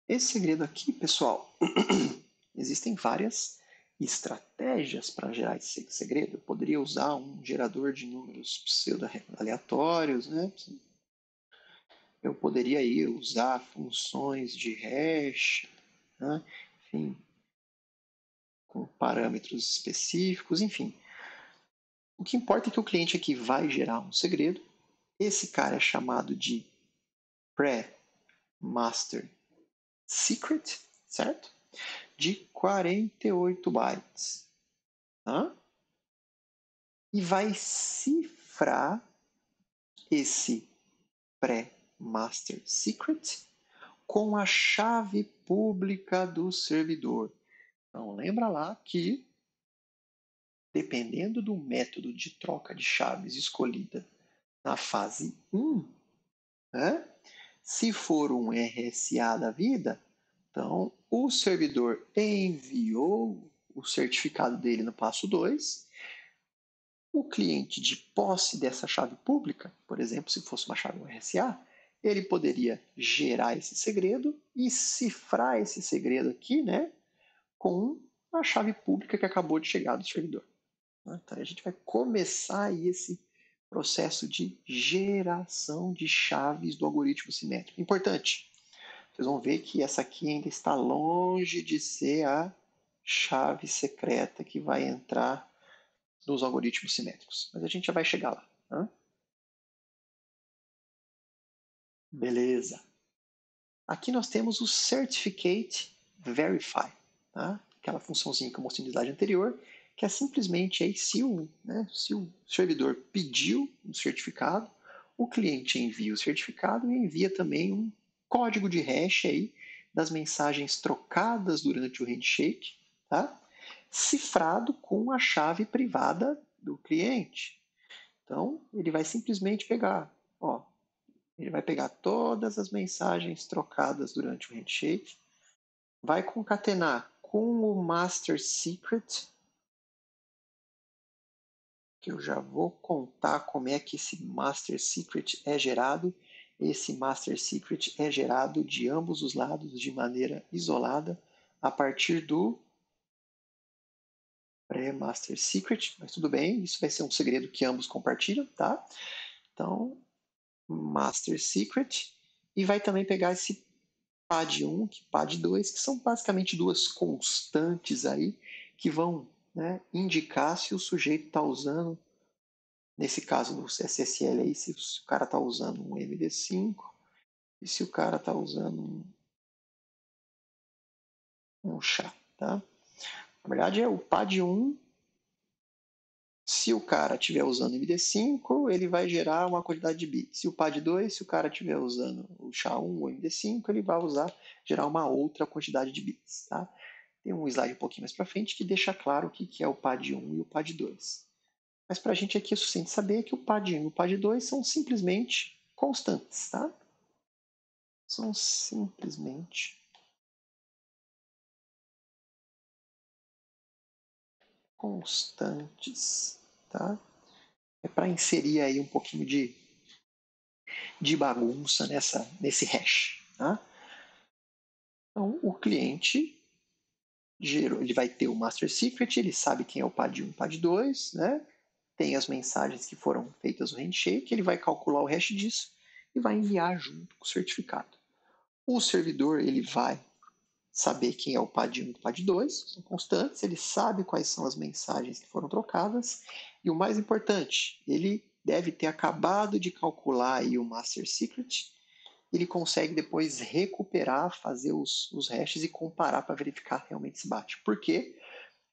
Esse segredo aqui, pessoal, existem várias estratégias para gerar esse segredo. Eu poderia usar um gerador de números pseudo-aleatórios, né? Eu poderia aí usar funções de hash, né? Enfim, com parâmetros específicos, enfim. O que importa é que o cliente aqui vai gerar um segredo. Esse cara é chamado de pre-master secret, certo? De 48 bytes. Tá? E vai cifrar esse pré-master secret com a chave pública do servidor. Então, lembra lá que, dependendo do método de troca de chaves escolhida na fase 1, né, se for um RSA da vida, então o servidor enviou o certificado dele no passo 2. O cliente de posse dessa chave pública, por exemplo, se fosse uma chave RSA, ele poderia gerar esse segredo e cifrar esse segredo aqui, né, com a chave pública que acabou de chegar do servidor. Então a gente vai começar aí esse processo de geração de chaves do algoritmo simétrico. Importante, vocês vão ver que essa aqui ainda está longe de ser a chave secreta que vai entrar dos algoritmos simétricos. Mas a gente já vai chegar lá. Tá? Beleza. Aqui nós temos o Certificate Verify, tá? Aquela funçãozinha que eu mostrei no slide anterior, que é simplesmente aí, se o servidor pediu um certificado, o cliente envia o certificado e envia também um código de hash aí das mensagens trocadas durante o handshake, tá? Cifrado com a chave privada do cliente. Então, ele vai simplesmente pegar, ó, ele vai pegar todas as mensagens trocadas durante o handshake, vai concatenar com o master secret, que eu já vou contar como é que esse master secret é gerado. Esse master secret é gerado de ambos os lados de maneira isolada a partir do pré-master secret, mas tudo bem, isso vai ser um segredo que ambos compartilham, tá? Então, master secret, e vai também pegar esse PAD 1 e PAD 2, que são basicamente duas constantes aí que vão, né, indicar se o sujeito está usando nesse caso do SSL aí, se o cara está usando um MD5 e se o cara está usando um SHA, tá? Na verdade, é o PAD1. Se o cara estiver usando MD5, ele vai gerar uma quantidade de bits. Se o PAD2, se o cara estiver usando o SHA-1 ou MD5, ele vai gerar uma outra quantidade de bits. Tá? Tem um slide um pouquinho mais para frente que deixa claro o que é o PAD1 e o PAD2. Mas para a gente aqui é suficiente saber que o PAD1 e o PAD2 são simplesmente constantes. Tá? São simplesmente constantes. Tá? É para inserir aí um pouquinho de bagunça nesse hash. Tá? Então, o cliente ele vai ter o master secret, ele sabe quem é o PAD1 e o PAD2, né? Tem as mensagens que foram feitas no handshake, ele vai calcular o hash disso e vai enviar junto com o certificado. O servidor ele vai saber quem é o PAD1 e o PAD2, são constantes, ele sabe quais são as mensagens que foram trocadas e o mais importante, ele deve ter acabado de calcular aí o master secret, ele consegue depois recuperar, fazer os hashes e comparar para verificar realmente se bate. Por quê?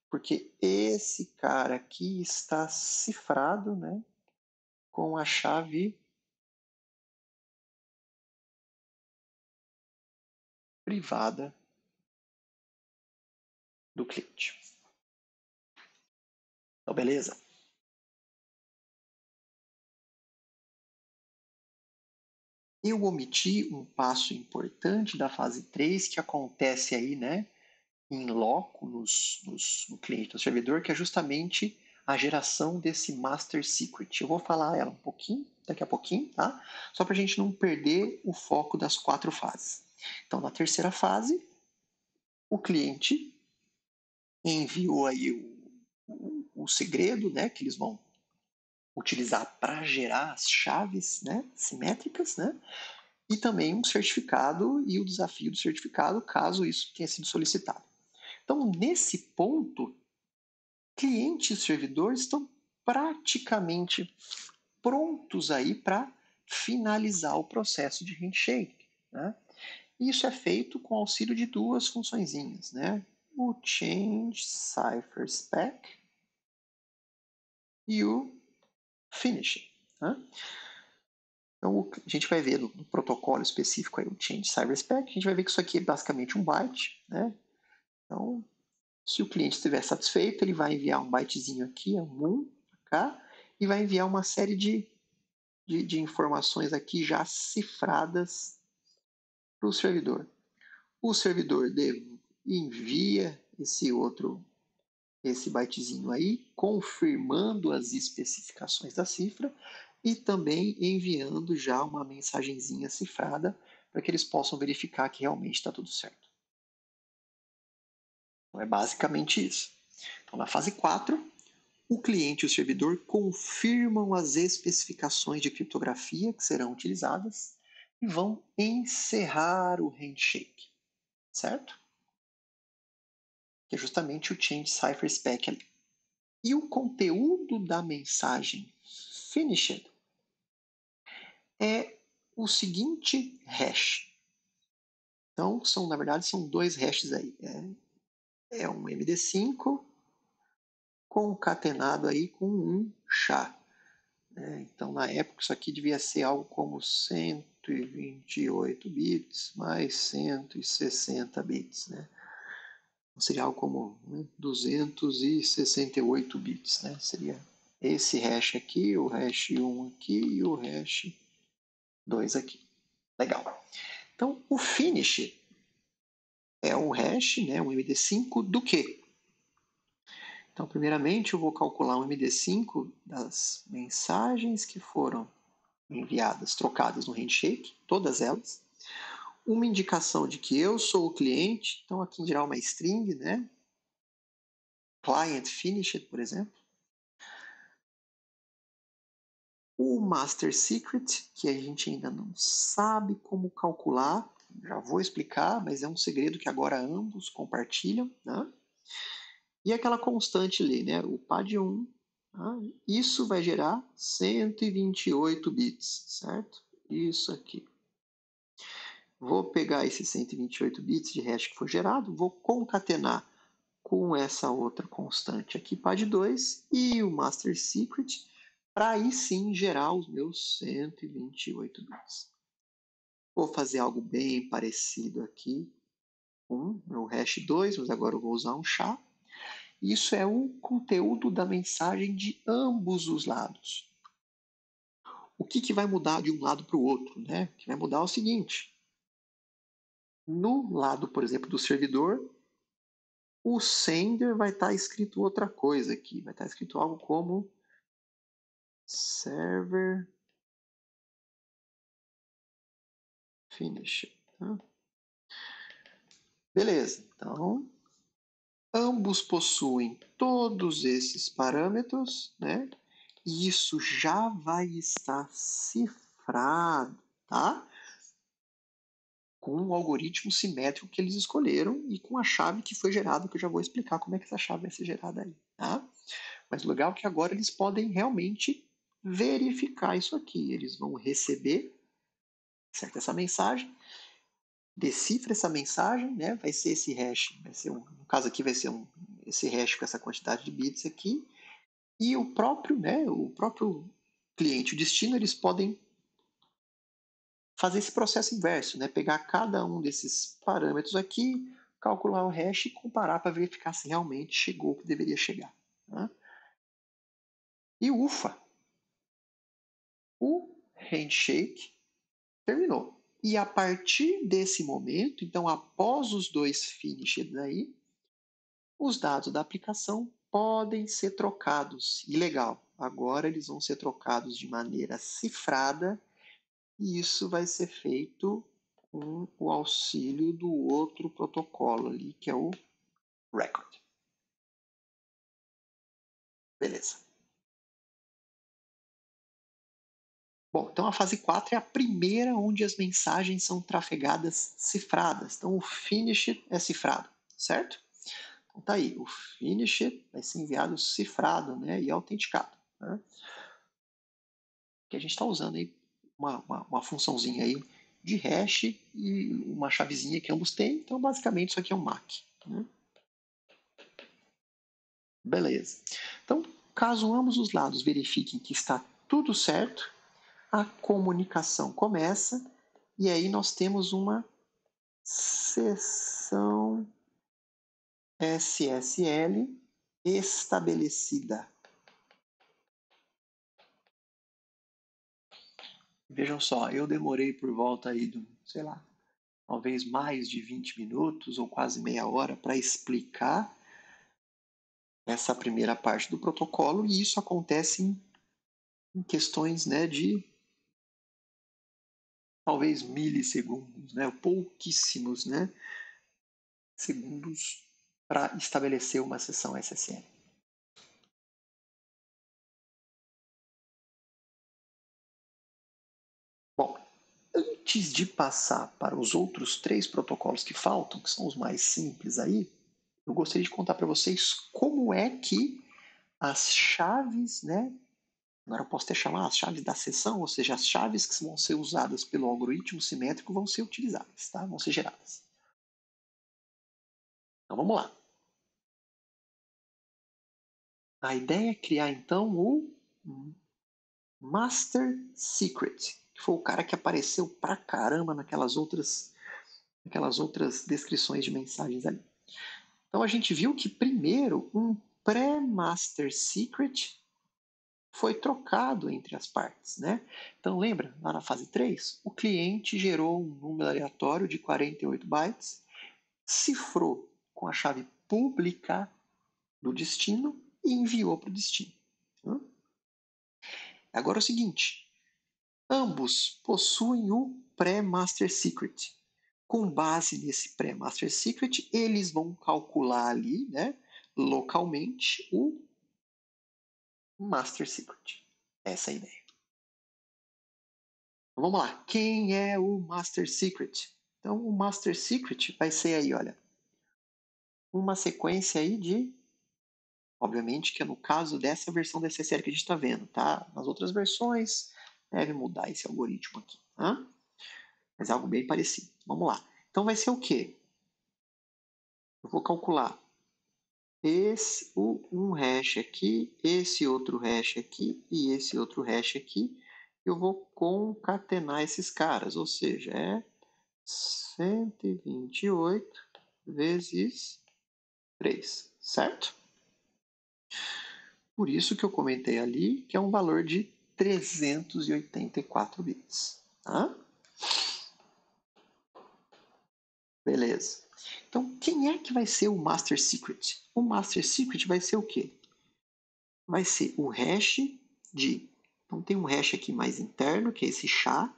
Porque esse cara aqui está cifrado, né, com a chave privada do cliente. Então, beleza? Eu omiti um passo importante da fase 3 que acontece aí, né, em loco no cliente, no servidor, que é justamente a geração desse master secret. Eu vou falar ela um pouquinho, daqui a pouquinho, tá? Só para a gente não perder o foco das 4 fases. Então, na terceira fase, o cliente enviou aí o segredo, né, que eles vão utilizar para gerar as chaves, né, simétricas, né, e também um certificado e o desafio do certificado, caso isso tenha sido solicitado. Então, nesse ponto, cliente e servidor estão praticamente prontos aí para finalizar o processo de handshake. Né? Isso é feito com auxílio de duas funçõezinhas, né? O change cipher spec e o finish. Né? Então, a gente vai ver no protocolo específico aí, o change cipher spec, a gente vai ver que isso aqui é basicamente um byte. Né? Então, se o cliente estiver satisfeito, ele vai enviar um bytezinho aqui, um cá, e vai enviar uma série de informações aqui já cifradas para o servidor. O servidor envia esse bytezinho aí, confirmando as especificações da cifra e também enviando já uma mensagenzinha cifrada para que eles possam verificar que realmente está tudo certo. Então é basicamente isso. Então na fase 4, o cliente e o servidor confirmam as especificações de criptografia que serão utilizadas e vão encerrar o handshake, certo? Que é justamente o change cipher spec ali. E o conteúdo da mensagem finished é o seguinte hash. Então, na verdade, são dois hashes aí. É um MD5 concatenado aí com um SHA. Então, na época, isso aqui devia ser algo como 128 bits mais 160 bits. Né? Seria algo como 268 bits. Né? Seria esse hash aqui, o hash 1 aqui e o hash 2 aqui. Legal. Então, o finish é um hash, né, um MD5 do quê? Então, primeiramente, eu vou calcular um MD5 das mensagens que foram enviadas, trocadas no handshake, todas elas. Uma indicação de que eu sou o cliente, então aqui em geral uma string, né? Client finished, por exemplo. O master secret, que a gente ainda não sabe como calcular, já vou explicar, mas é um segredo que agora ambos compartilham, né? E aquela constante ali, né? O PAD1 Tá? Isso vai gerar 128 bits, certo? Isso aqui. Vou pegar esses 128 bits de hash que foi gerado, vou concatenar com essa outra constante aqui, pad2, e o master secret, para aí sim gerar os meus 128 bits. Vou fazer algo bem parecido aqui com o hash 2, mas agora eu vou usar um SHA. Isso é o conteúdo da mensagem de ambos os lados. O que vai mudar de um lado para o outro? Né? O que vai mudar é o seguinte. No lado, por exemplo, do servidor, o sender vai estar escrito outra coisa aqui. Vai estar escrito algo como server finish. Tá? Beleza. Então, ambos possuem todos esses parâmetros, né? E isso já vai estar cifrado, tá? Com o algoritmo simétrico que eles escolheram e com a chave que foi gerada, que eu já vou explicar como é que essa chave vai ser gerada aí, tá? Mas o legal é que agora eles podem realmente verificar isso aqui. Eles vão receber, certo, essa mensagem, decifra essa mensagem, né? Vai ser esse hash, vai ser no caso aqui vai ser esse hash com essa quantidade de bits aqui, e o próprio, né, o próprio cliente, o destino, eles podem fazer esse processo inverso, né? Pegar cada um desses parâmetros aqui, calcular o hash e comparar para verificar se realmente chegou o que deveria chegar. Tá? E ufa, o handshake terminou. E a partir desse momento, então após os dois finishes aí, os dados da aplicação podem ser trocados. E legal, agora eles vão ser trocados de maneira cifrada e isso vai ser feito com o auxílio do outro protocolo ali, que é o record. Beleza. Bom, então a fase 4 é a primeira onde as mensagens são trafegadas cifradas. Então o finish é cifrado, certo? Então tá aí, o finish vai ser enviado cifrado, né, e autenticado. Né? Que a gente está usando aí uma funçãozinha aí de hash e uma chavezinha que ambos têm. Então basicamente isso aqui é um MAC. Né? Beleza. Então, caso ambos os lados verifiquem que está tudo certo, a comunicação começa e aí nós temos uma sessão SSL estabelecida. Vejam só, eu demorei por volta aí do, sei lá, talvez mais de 20 minutos ou quase meia hora para explicar essa primeira parte do protocolo e isso acontece em questões, né, de talvez milissegundos, né, pouquíssimos, né, segundos para estabelecer uma sessão SSL. Bom, antes de passar para os outros 3 protocolos que faltam, que são os mais simples aí, eu gostaria de contar para vocês como é que as chaves, né? Agora eu posso até chamar as chaves da sessão, ou seja, as chaves que vão ser usadas pelo algoritmo simétrico vão ser utilizadas, tá? Vão ser geradas. Então vamos lá. A ideia é criar então o Master Secret, que foi o cara que apareceu pra caramba naquelas outras descrições de mensagens ali. Então a gente viu que primeiro um pré-master secret foi trocado entre as partes, né? Então lembra, lá na fase 3, o cliente gerou um número aleatório de 48 bytes, cifrou com a chave pública do destino e enviou para o destino. Agora é o seguinte, ambos possuem o pré-master secret. Com base nesse pré-master secret, eles vão calcular ali, né, localmente, o master secret. Essa é a ideia. Então, vamos lá. Quem é o master secret? Então, o master secret vai ser aí, olha, uma sequência aí de Obviamente que é no caso dessa versão da SSL que a gente está vendo, tá? Nas outras versões, deve mudar esse algoritmo aqui, tá? Mas é algo bem parecido. Vamos lá. Então vai ser o quê? Eu vou calcular um hash aqui, esse outro hash aqui e esse outro hash aqui. Eu vou concatenar esses caras, ou seja, é 128 vezes 3, certo? Por isso que eu comentei ali que é um valor de 384 bits. Tá? Beleza. Então, quem é que vai ser o Master Secret? O Master Secret vai ser o quê? Vai ser o hash de... Então, tem um hash aqui mais interno, que é esse SHA.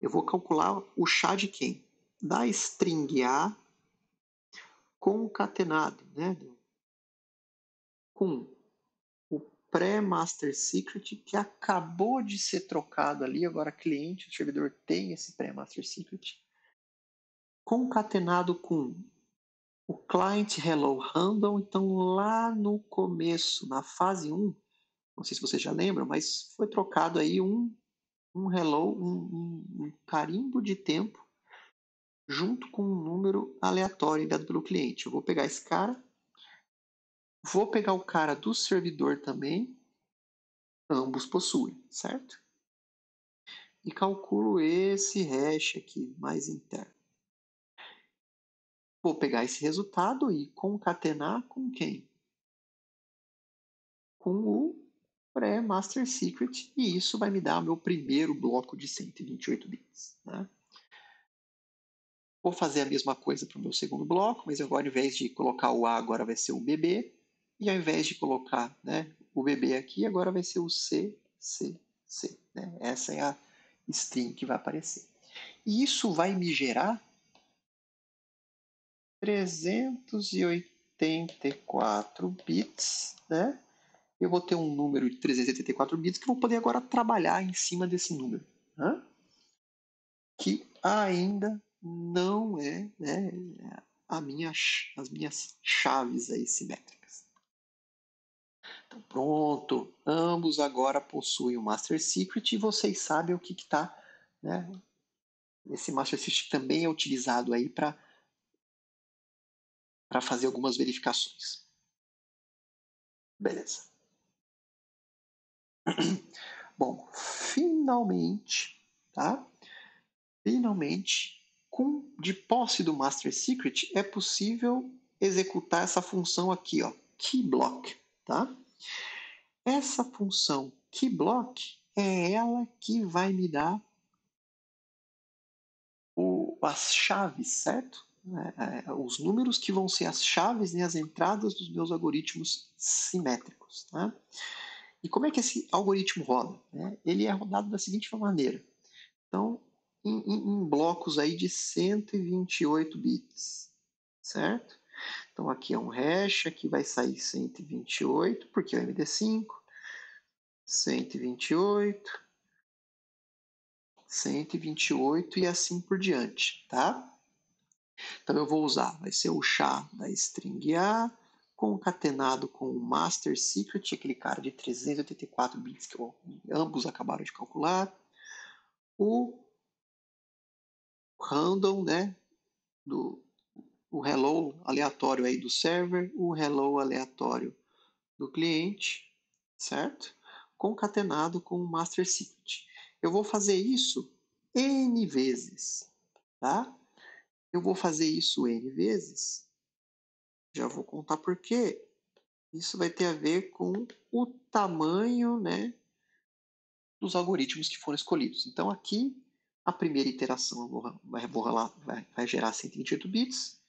Eu vou calcular o SHA de quem? Da string A concatenado, né? Com o pré-master secret que acabou de ser trocado ali, agora cliente, o servidor tem esse pré-master secret, concatenado com o client hello handle. Então lá no começo, na fase 1, não sei se vocês já lembram, mas foi trocado aí um hello, um carimbo de tempo junto com um número aleatório enviado pelo cliente. Eu vou pegar esse cara, vou pegar o cara do servidor também, ambos possuem, certo? E calculo esse hash aqui mais interno. Vou pegar esse resultado e concatenar com quem? Com o pré-master secret, e isso vai me dar o meu primeiro bloco de 128 bits. Né? Vou fazer a mesma coisa para o meu segundo bloco, mas agora, ao invés de colocar o A, agora vai ser o BB, e ao invés de colocar, né, o BB aqui, agora vai ser o C, C, C. Né? Essa é a string que vai aparecer. E isso vai me gerar 384 bits, né? Eu vou ter um número de 384 bits que eu vou poder agora trabalhar em cima desse número, né? Que ainda não é, né, as minhas chaves aí simétricas. Então, pronto, ambos agora possuem o Master Secret e vocês sabem o que está, né? Esse Master Secret também é utilizado aí para fazer algumas verificações. Beleza. Bom, finalmente, tá? Finalmente, de posse do Master Secret, é possível executar essa função aqui, ó, keyblock, tá? Essa função keyblock é ela que vai me dar as chaves, certo? Os números que vão ser as chaves e as entradas dos meus algoritmos simétricos, tá? E como é que esse algoritmo roda? Né? Ele é rodado da seguinte maneira. Então, em blocos aí de 128 bits, certo? Então aqui é um hash, aqui vai sair 128, porque é o MD5, 128, 128 e assim por diante, tá? Então eu vou usar, vai ser o SHA da string A, concatenado com o master secret, aquele cara de 384 bits que ambos acabaram de calcular, o random, né, o hello aleatório aí do server, o hello aleatório do cliente, certo? Concatenado com o master secret. Eu vou fazer isso N vezes, tá? Eu vou fazer isso N vezes, já vou contar por quê. Isso vai ter a ver com o tamanho, né, dos algoritmos que foram escolhidos. Então aqui, a primeira iteração vai gerar 128 bits.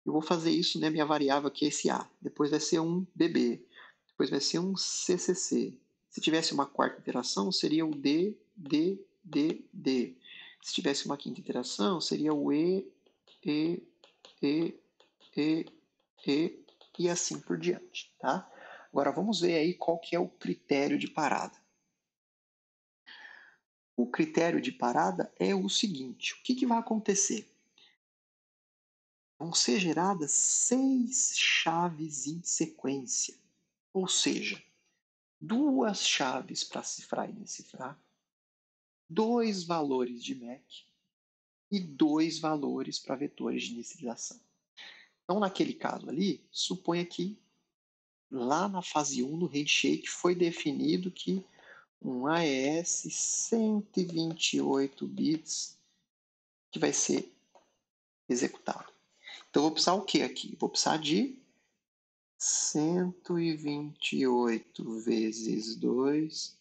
Eu vou fazer isso, né, minha variável aqui é esse A. Depois vai ser um BB. Depois vai ser um CCC. Se tivesse uma quarta iteração, seria o D, D, D, D. Se tivesse uma quinta iteração, seria o E, E, E, E, e assim por diante, tá? Agora vamos ver aí qual que é o critério de parada. O critério de parada é o seguinte, o que vai acontecer? vão ser geradas 6 chaves em sequência. Ou seja, 2 chaves para cifrar e decifrar, 2 valores de MAC e 2 valores para vetores de inicialização. Então, naquele caso ali, suponha que lá na fase 1 do handshake foi definido que um AES 128 bits que vai ser executado. Então, eu vou precisar o que aqui? Vou precisar de 128 vezes 2,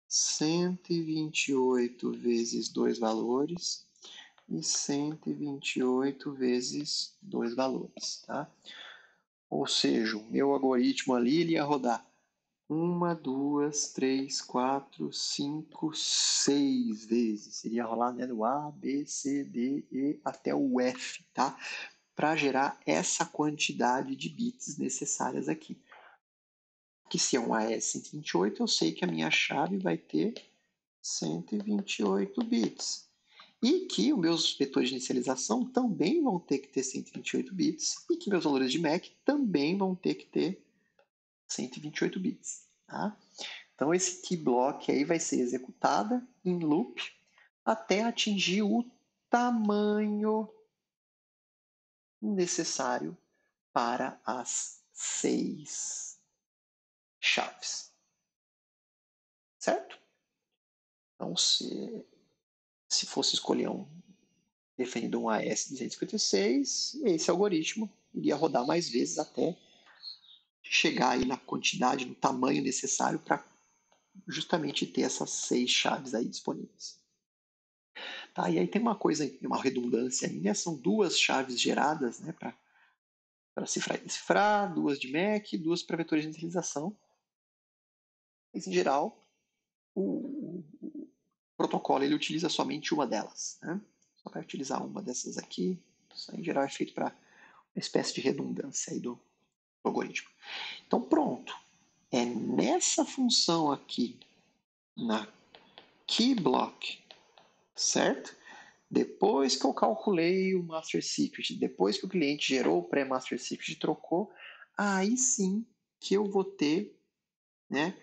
128 vezes 2 valores e 128 vezes 2 valores, tá? Ou seja, o meu algoritmo ali ele ia rodar 1, 2, 3, 4, 5, 6 vezes. Ele ia rolar, né, do A, B, C, D, E até o F, tá? Para gerar essa quantidade de bits necessárias aqui. Que se é um AES-128, eu sei que a minha chave vai ter 128 bits. E que os meus vetores de inicialização também vão ter que ter 128 bits. E que meus valores de MAC também vão ter que ter 128 bits. Tá? Então, esse key block aí vai ser executada em loop até atingir o tamanho necessário para as 6 chaves. Certo? Então, se fosse escolher definido um AES-256, esse algoritmo iria rodar mais vezes até chegar aí na quantidade, no tamanho necessário para justamente ter essas 6 chaves aí disponíveis. Tá? E aí tem uma coisa, uma redundância aí, né? São 2 chaves geradas, né, para cifrar e decifrar, 2 de MAC, 2 para vetores de inicialização. Mas, em geral, o protocolo ele utiliza somente uma delas. Né? Só vai utilizar uma dessas aqui. Isso aí, em geral, é feito para uma espécie de redundância aí do algoritmo. Então, pronto. É nessa função aqui, na keyBlock, certo? Depois que eu calculei o master secret, depois que o cliente gerou o pré-master secret e trocou, aí sim que eu vou ter, né,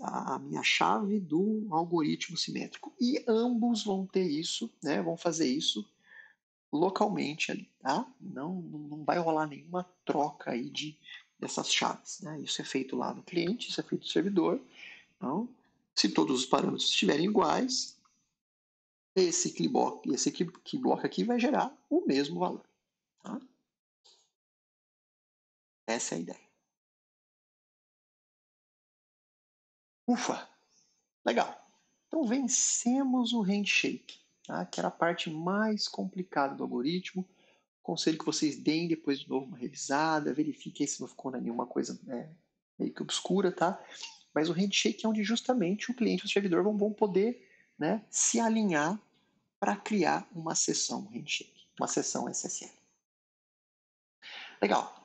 a minha chave do algoritmo simétrico. E ambos vão ter isso, né, vão fazer isso localmente ali, tá? Não vai rolar nenhuma troca aí dessas chaves, né? Isso é feito lá no cliente, isso é feito no servidor. Então, se todos os parâmetros estiverem iguais, esse key block aqui vai gerar o mesmo valor. Tá? Essa é a ideia. Ufa, legal. Então vencemos o handshake, tá? Que era a parte mais complicada do algoritmo. Conselho que vocês deem depois de novo uma revisada, verifiquem se não ficou nenhuma coisa meio que obscura, tá? Mas o handshake é onde justamente o cliente e o servidor vão poder, né, se alinhar para criar uma sessão handshake, uma sessão SSL. Legal.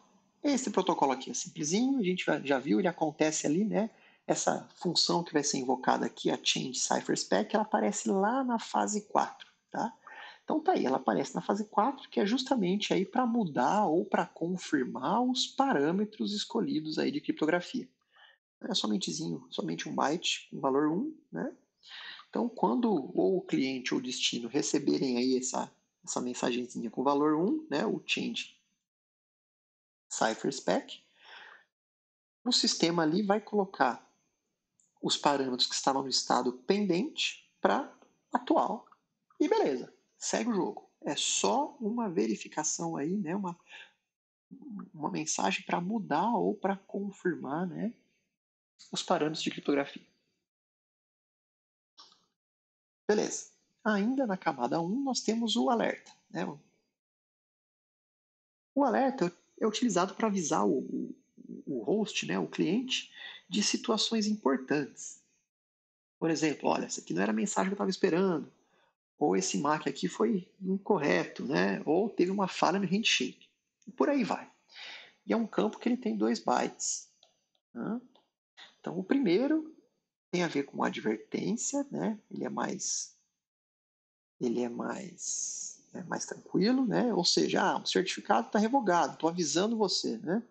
Esse protocolo aqui é simplesinho, a gente já viu, ele acontece ali, né? Essa função que vai ser invocada aqui, a change cipher spec, ela aparece lá na fase 4, tá? Então tá aí, ela aparece na fase 4, que é justamente aí para mudar ou para confirmar os parâmetros escolhidos aí de criptografia. É somente um byte com valor 1, né? Então, quando ou o cliente ou o destino receberem aí essa mensagenzinha com valor 1, né, o change cipher spec, o sistema ali vai colocar os parâmetros que estavam no estado pendente para atual e beleza, segue o jogo. É só uma verificação aí, né, uma mensagem para mudar ou para confirmar, né, os parâmetros de criptografia. Beleza. Ainda na camada 1 nós temos o alerta. Né? O alerta é utilizado para avisar o host, né, o cliente, de situações importantes. Por exemplo, olha, essa aqui não era a mensagem que eu estava esperando, ou esse MAC aqui foi incorreto, né? Ou teve uma falha no handshake. E por aí vai. E é um campo que ele tem 2 bytes. Né? Então, o primeiro tem a ver com advertência, né? Ele é mais é mais tranquilo, né? Ou seja, o certificado está revogado, estou avisando você, né?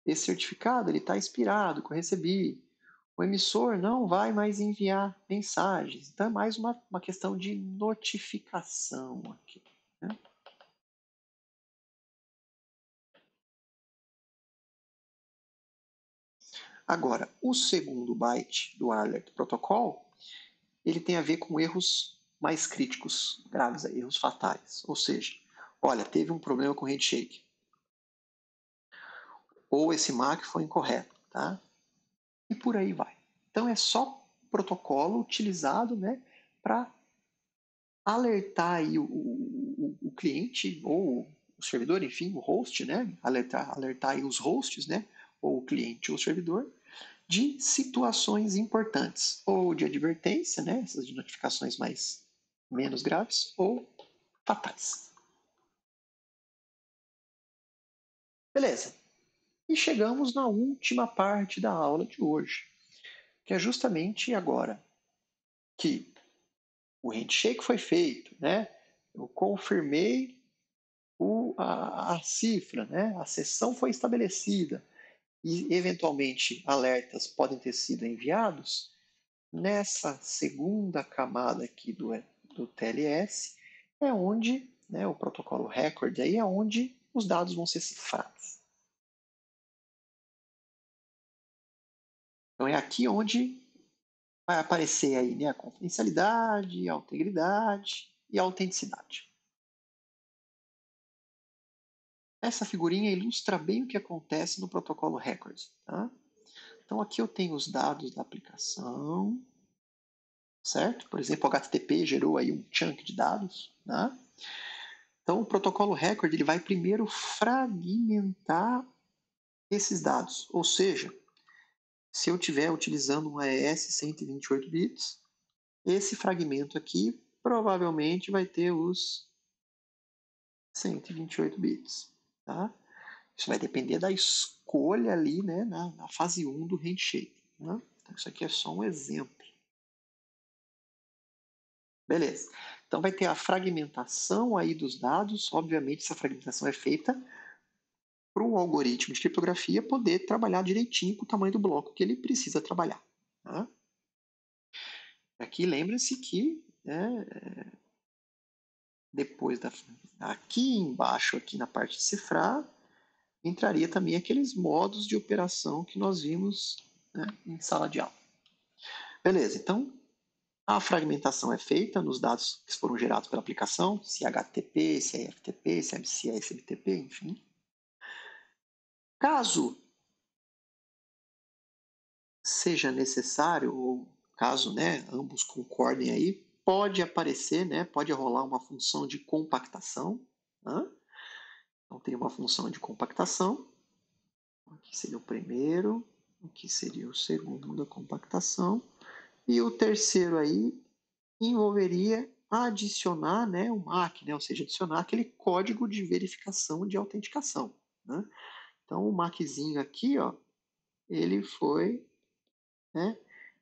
Esse certificado ele está expirado, que eu recebi. O emissor não vai mais enviar mensagens. Então é mais uma questão de notificação aqui, né? Agora, o segundo byte do Alert Protocol, ele tem a ver com erros mais críticos, graves, erros fatais. Ou seja, olha, teve um problema com o handshake. Ou esse MAC foi incorreto, tá? E por aí vai. Então é só protocolo utilizado, né, para alertar aí o cliente ou o servidor, enfim, o host, né, alertar aí os hosts, né, ou o cliente ou o servidor, de situações importantes, ou de advertência, né, essas de notificações mais menos graves, ou fatais. Beleza. E chegamos na última parte da aula de hoje, que é justamente agora que o handshake foi feito, né? Eu confirmei a cifra, né? A sessão foi estabelecida e, eventualmente, alertas podem ter sido enviados. Nessa segunda camada aqui do TLS é onde, né, o protocolo record aí é onde os dados vão ser cifrados. Então é aqui onde vai aparecer aí, né, a confidencialidade, a integridade e a autenticidade. Essa figurinha ilustra bem o que acontece no protocolo record. Tá? Então aqui eu tenho os dados da aplicação, certo? Por exemplo, o HTTP gerou aí um chunk de dados. Tá? Então o protocolo record ele vai primeiro fragmentar esses dados, ou seja, se eu estiver utilizando um AES 128 bits, esse fragmento aqui provavelmente vai ter os 128 bits. Tá? Isso vai depender da escolha ali, né, na fase 1 do handshake. Né? Então, isso aqui é só um exemplo. Beleza. Então vai ter a fragmentação aí dos dados. Obviamente, essa fragmentação é feita para o algoritmo de criptografia poder trabalhar direitinho com o tamanho do bloco que ele precisa trabalhar. Tá? Aqui lembre-se que depois aqui embaixo, aqui na parte de cifrar, entraria também aqueles modos de operação que nós vimos, né, em sala de aula. Beleza, então a fragmentação é feita nos dados que foram gerados pela aplicação, se é HTTP, se é FTP, se é SMTP, enfim. Caso seja necessário, ou caso, né, ambos concordem aí, pode aparecer, né, pode rolar uma função de compactação. Né? Então tem uma função de compactação. Aqui seria o primeiro, aqui seria o segundo da compactação. E o terceiro aí envolveria adicionar, né, o MAC, né, ou seja, adicionar aquele código de verificação de autenticação. Né? Então o MACzinho aqui, ó, ele foi, né,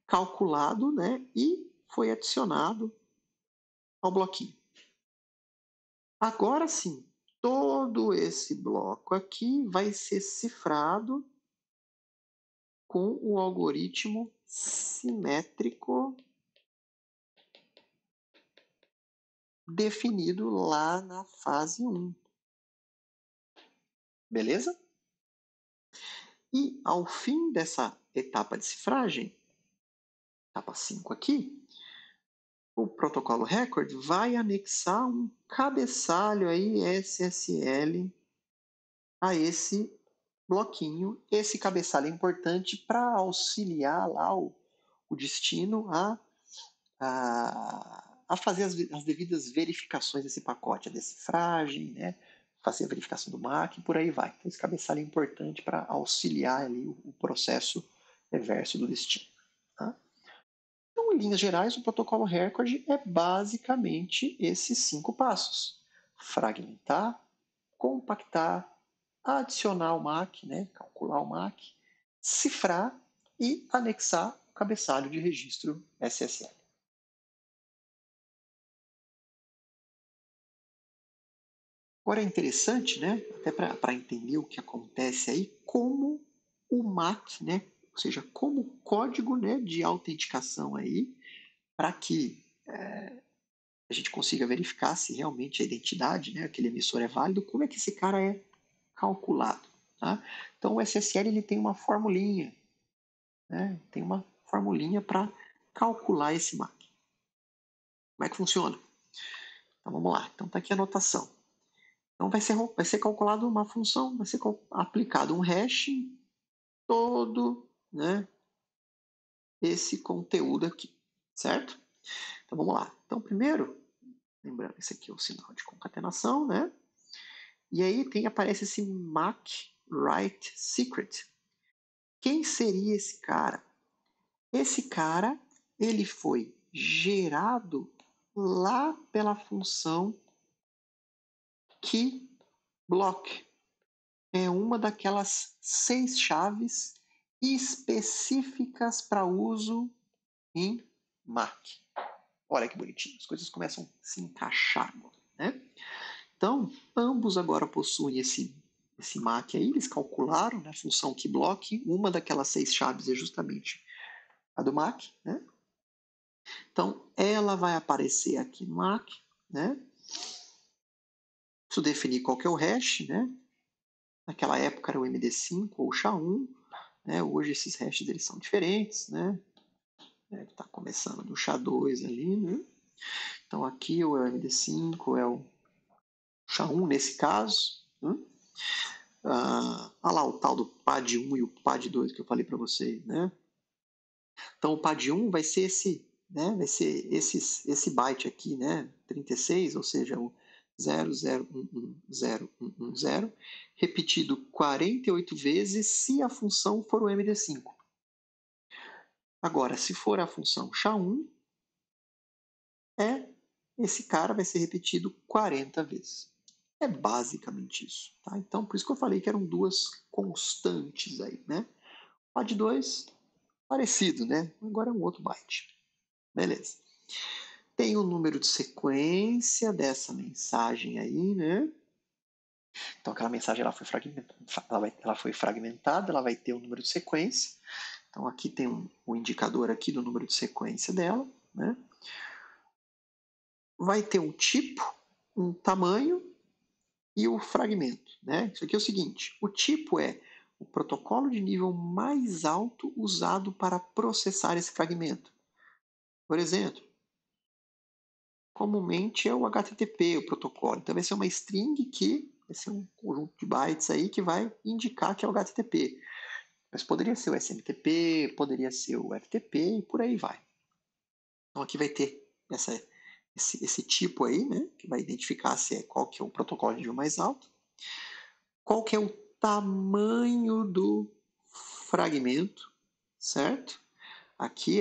calculado, né, e foi adicionado ao bloquinho. Agora sim, todo esse bloco aqui vai ser cifrado com o algoritmo simétrico definido lá na fase 1. Beleza? E ao fim dessa etapa de cifragem, etapa 5 aqui, o protocolo record vai anexar um cabeçalho aí SSL a esse bloquinho. Esse cabeçalho é importante para auxiliar lá o destino a fazer as devidas verificações desse pacote, a decifragem, né? Fazer a verificação do MAC e por aí vai. Então, esse cabeçalho é importante para auxiliar ali o processo reverso do destino. Tá? Então, em linhas gerais, o protocolo record é basicamente esses 5 passos: fragmentar, compactar, adicionar o MAC, né? Calcular o MAC, cifrar e anexar o cabeçalho de registro SSL. Agora é interessante, né, até para entender o que acontece aí, como o MAC, né, ou seja, como o código, né, de autenticação aí, para que a gente consiga verificar se realmente a identidade, né, aquele emissor é válido, como é que esse cara é calculado. Tá? Então o SSL ele tem uma formulinha, né, tem uma formulinha para calcular esse MAC. Como é que funciona? Então vamos lá, então está aqui a anotação. Então vai ser calculado uma função, vai ser aplicado um hash em todo, né, esse conteúdo aqui, certo? Então vamos lá. Então primeiro, lembrando, esse aqui é o sinal de concatenação, né? E aí aparece esse MAC write secret. Quem seria esse cara? Esse cara, ele foi gerado lá pela função keyblock. É uma daquelas 6 chaves específicas para uso em MAC. Olha que bonitinho, as coisas começam a se encaixar, né? Então, ambos agora possuem esse MAC aí, eles calcularam, né, a função keyblock, uma daquelas 6 chaves é justamente a do MAC, né? Então, ela vai aparecer aqui no MAC, né? Preciso definir qual que é o hash, né? Naquela época era o MD5 ou o SHA-1, né? Hoje esses hashes deles são diferentes, né? Deve estar começando do SHA-2 ali, né? Então aqui o MD5 é o SHA-1 nesse caso, né? Olha lá o tal do PAD1 e o PAD2 que eu falei para vocês, né? Então o PAD1 vai ser esse, né? Vai ser esse byte aqui, né? 36, ou seja, o 0011010, repetido 48 vezes se a função for o MD5. Agora, se for a função SHA-1, esse cara vai ser repetido 40 vezes. É basicamente isso. Tá? Então, por isso que eu falei que eram duas constantes aí, né? PAD2, parecido, né? Agora é um outro byte. Beleza. Tem o número de sequência dessa mensagem aí, né? Então, aquela mensagem ela foi fragmentada, ela vai ter um número de sequência. Então, aqui tem um indicador aqui do número de sequência dela, né? Vai ter um tipo, um tamanho e o fragmento, né? Isso aqui é o seguinte, o tipo é o protocolo de nível mais alto usado para processar esse fragmento. Por exemplo, comumente é o HTTP, o protocolo. Então vai ser uma string que vai ser um conjunto de bytes aí que vai indicar que é o HTTP. Mas poderia ser o SMTP, poderia ser o FTP e por aí vai. Então aqui vai ter esse tipo aí, né, que vai identificar qual que é o protocolo de nível mais alto. Qual que é o tamanho do fragmento, certo? Aqui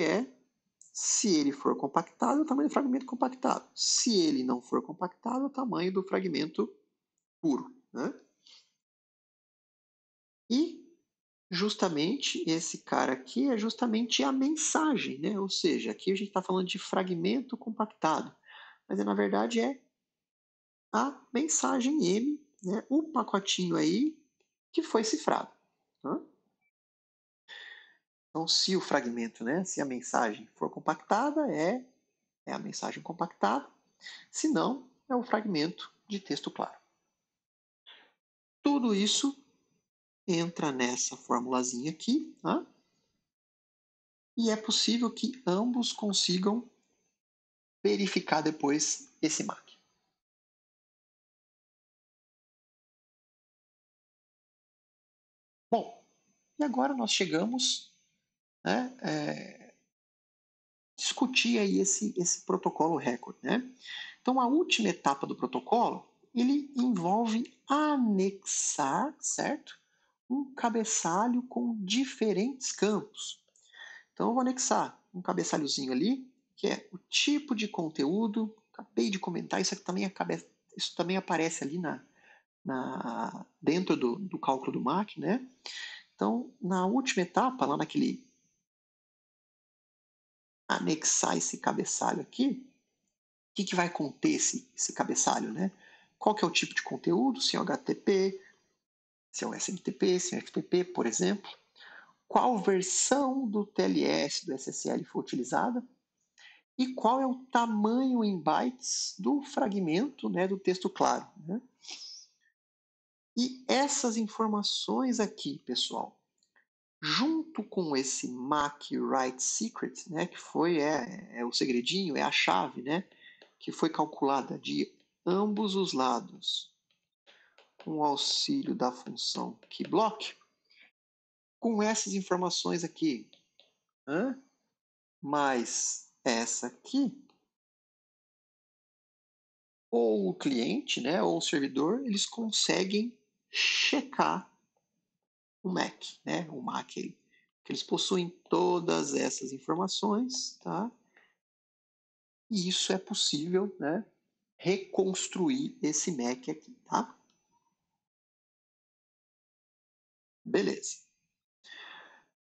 se ele for compactado, o tamanho do fragmento compactado. Se ele não for compactado, o tamanho do fragmento puro, né? E justamente esse cara aqui é justamente a mensagem, né? Ou seja, aqui a gente está falando de fragmento compactado, mas na verdade é a mensagem M, né? O pacotinho aí que foi cifrado. Tá? Então, se o fragmento, né? Se a mensagem for compactada, é a mensagem compactada. Se não, é o fragmento de texto claro. Tudo isso entra nessa formulazinha aqui, tá? E é possível que ambos consigam verificar depois esse MAC. Bom, e agora nós chegamos, né, discutir aí esse protocolo record, né? Então a última etapa do protocolo ele envolve anexar, certo? Um cabeçalho com diferentes campos. Então eu vou anexar um cabeçalhozinho ali, que é o tipo de conteúdo. Acabei de comentar, isso também aparece ali dentro do cálculo do MAC, né? Então, na última etapa, lá naquele anexar esse cabeçalho aqui, o que vai conter esse cabeçalho, né? qual que é o tipo de conteúdo, se é o HTTP, se é o SMTP, se é o FTP, por exemplo, qual versão do TLS, do SSL foi utilizada e qual é o tamanho em bytes do fragmento, né, do texto claro. Né? E essas informações aqui, pessoal, junto com esse MAC Write Secret, né, que foi o segredinho, é a chave, né, que foi calculada de ambos os lados com o auxílio da função keyblock, com essas informações aqui, mais essa aqui, ou o cliente, né, ou o servidor, eles conseguem checar o MAC, né, o MAC, que eles possuem todas essas informações, tá? E isso é possível, né, reconstruir esse MAC aqui, tá? Beleza.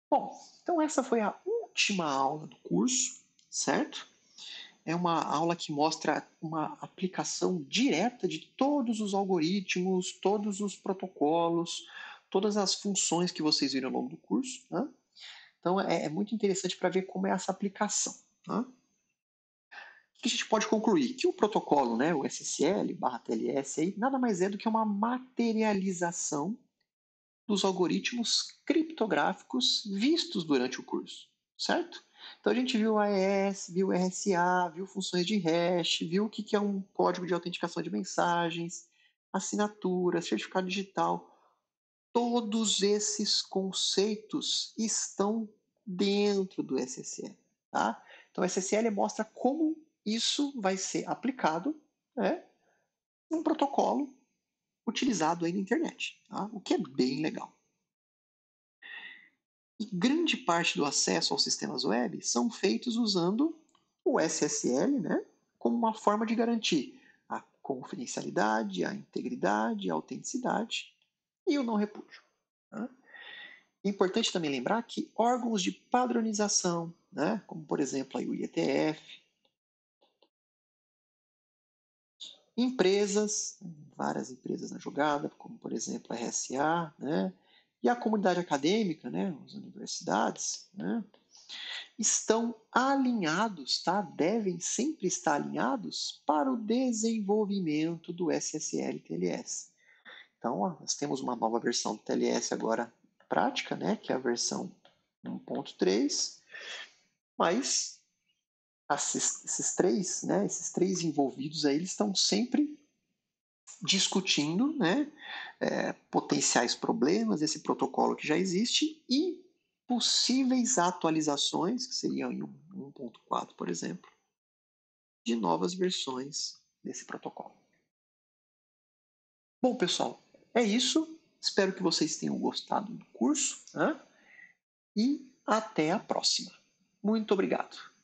Bom, então essa foi a última aula do curso, certo? É uma aula que mostra uma aplicação direta de todos os algoritmos, todos os protocolos, todas as funções que vocês viram ao longo do curso. Né? Então é muito interessante para ver como é essa aplicação. Né? O que a gente pode concluir? Que o protocolo, né, o SSL/TLS, aí, nada mais é do que uma materialização dos algoritmos criptográficos vistos durante o curso, certo? Então a gente viu AES, viu RSA, viu funções de hash, viu o que é um código de autenticação de mensagens, assinatura, certificado digital. Todos esses conceitos estão dentro do SSL. Tá? Então o SSL mostra como isso vai ser aplicado, né, num protocolo utilizado aí na internet, tá? O que é bem legal. E grande parte do acesso aos sistemas web são feitos usando o SSL, né, como uma forma de garantir a confidencialidade, a integridade, a autenticidade e o não repúdio. Né? É importante também lembrar que órgãos de padronização, né, como por exemplo o IETF, empresas, várias empresas na jogada, como por exemplo a RSA, né, e a comunidade acadêmica, né, as universidades, né, estão alinhados, tá? Devem sempre estar alinhados para o desenvolvimento do SSL-TLS. Então, nós temos uma nova versão do TLS agora prática, né? Que é a versão 1.3, mas esses três envolvidos aí, eles estão sempre discutindo, né, potenciais problemas desse protocolo que já existe e possíveis atualizações, que seriam em 1.4, por exemplo, de novas versões desse protocolo. Bom, pessoal, é isso. Espero que vocês tenham gostado do curso, né? E até a próxima. Muito obrigado.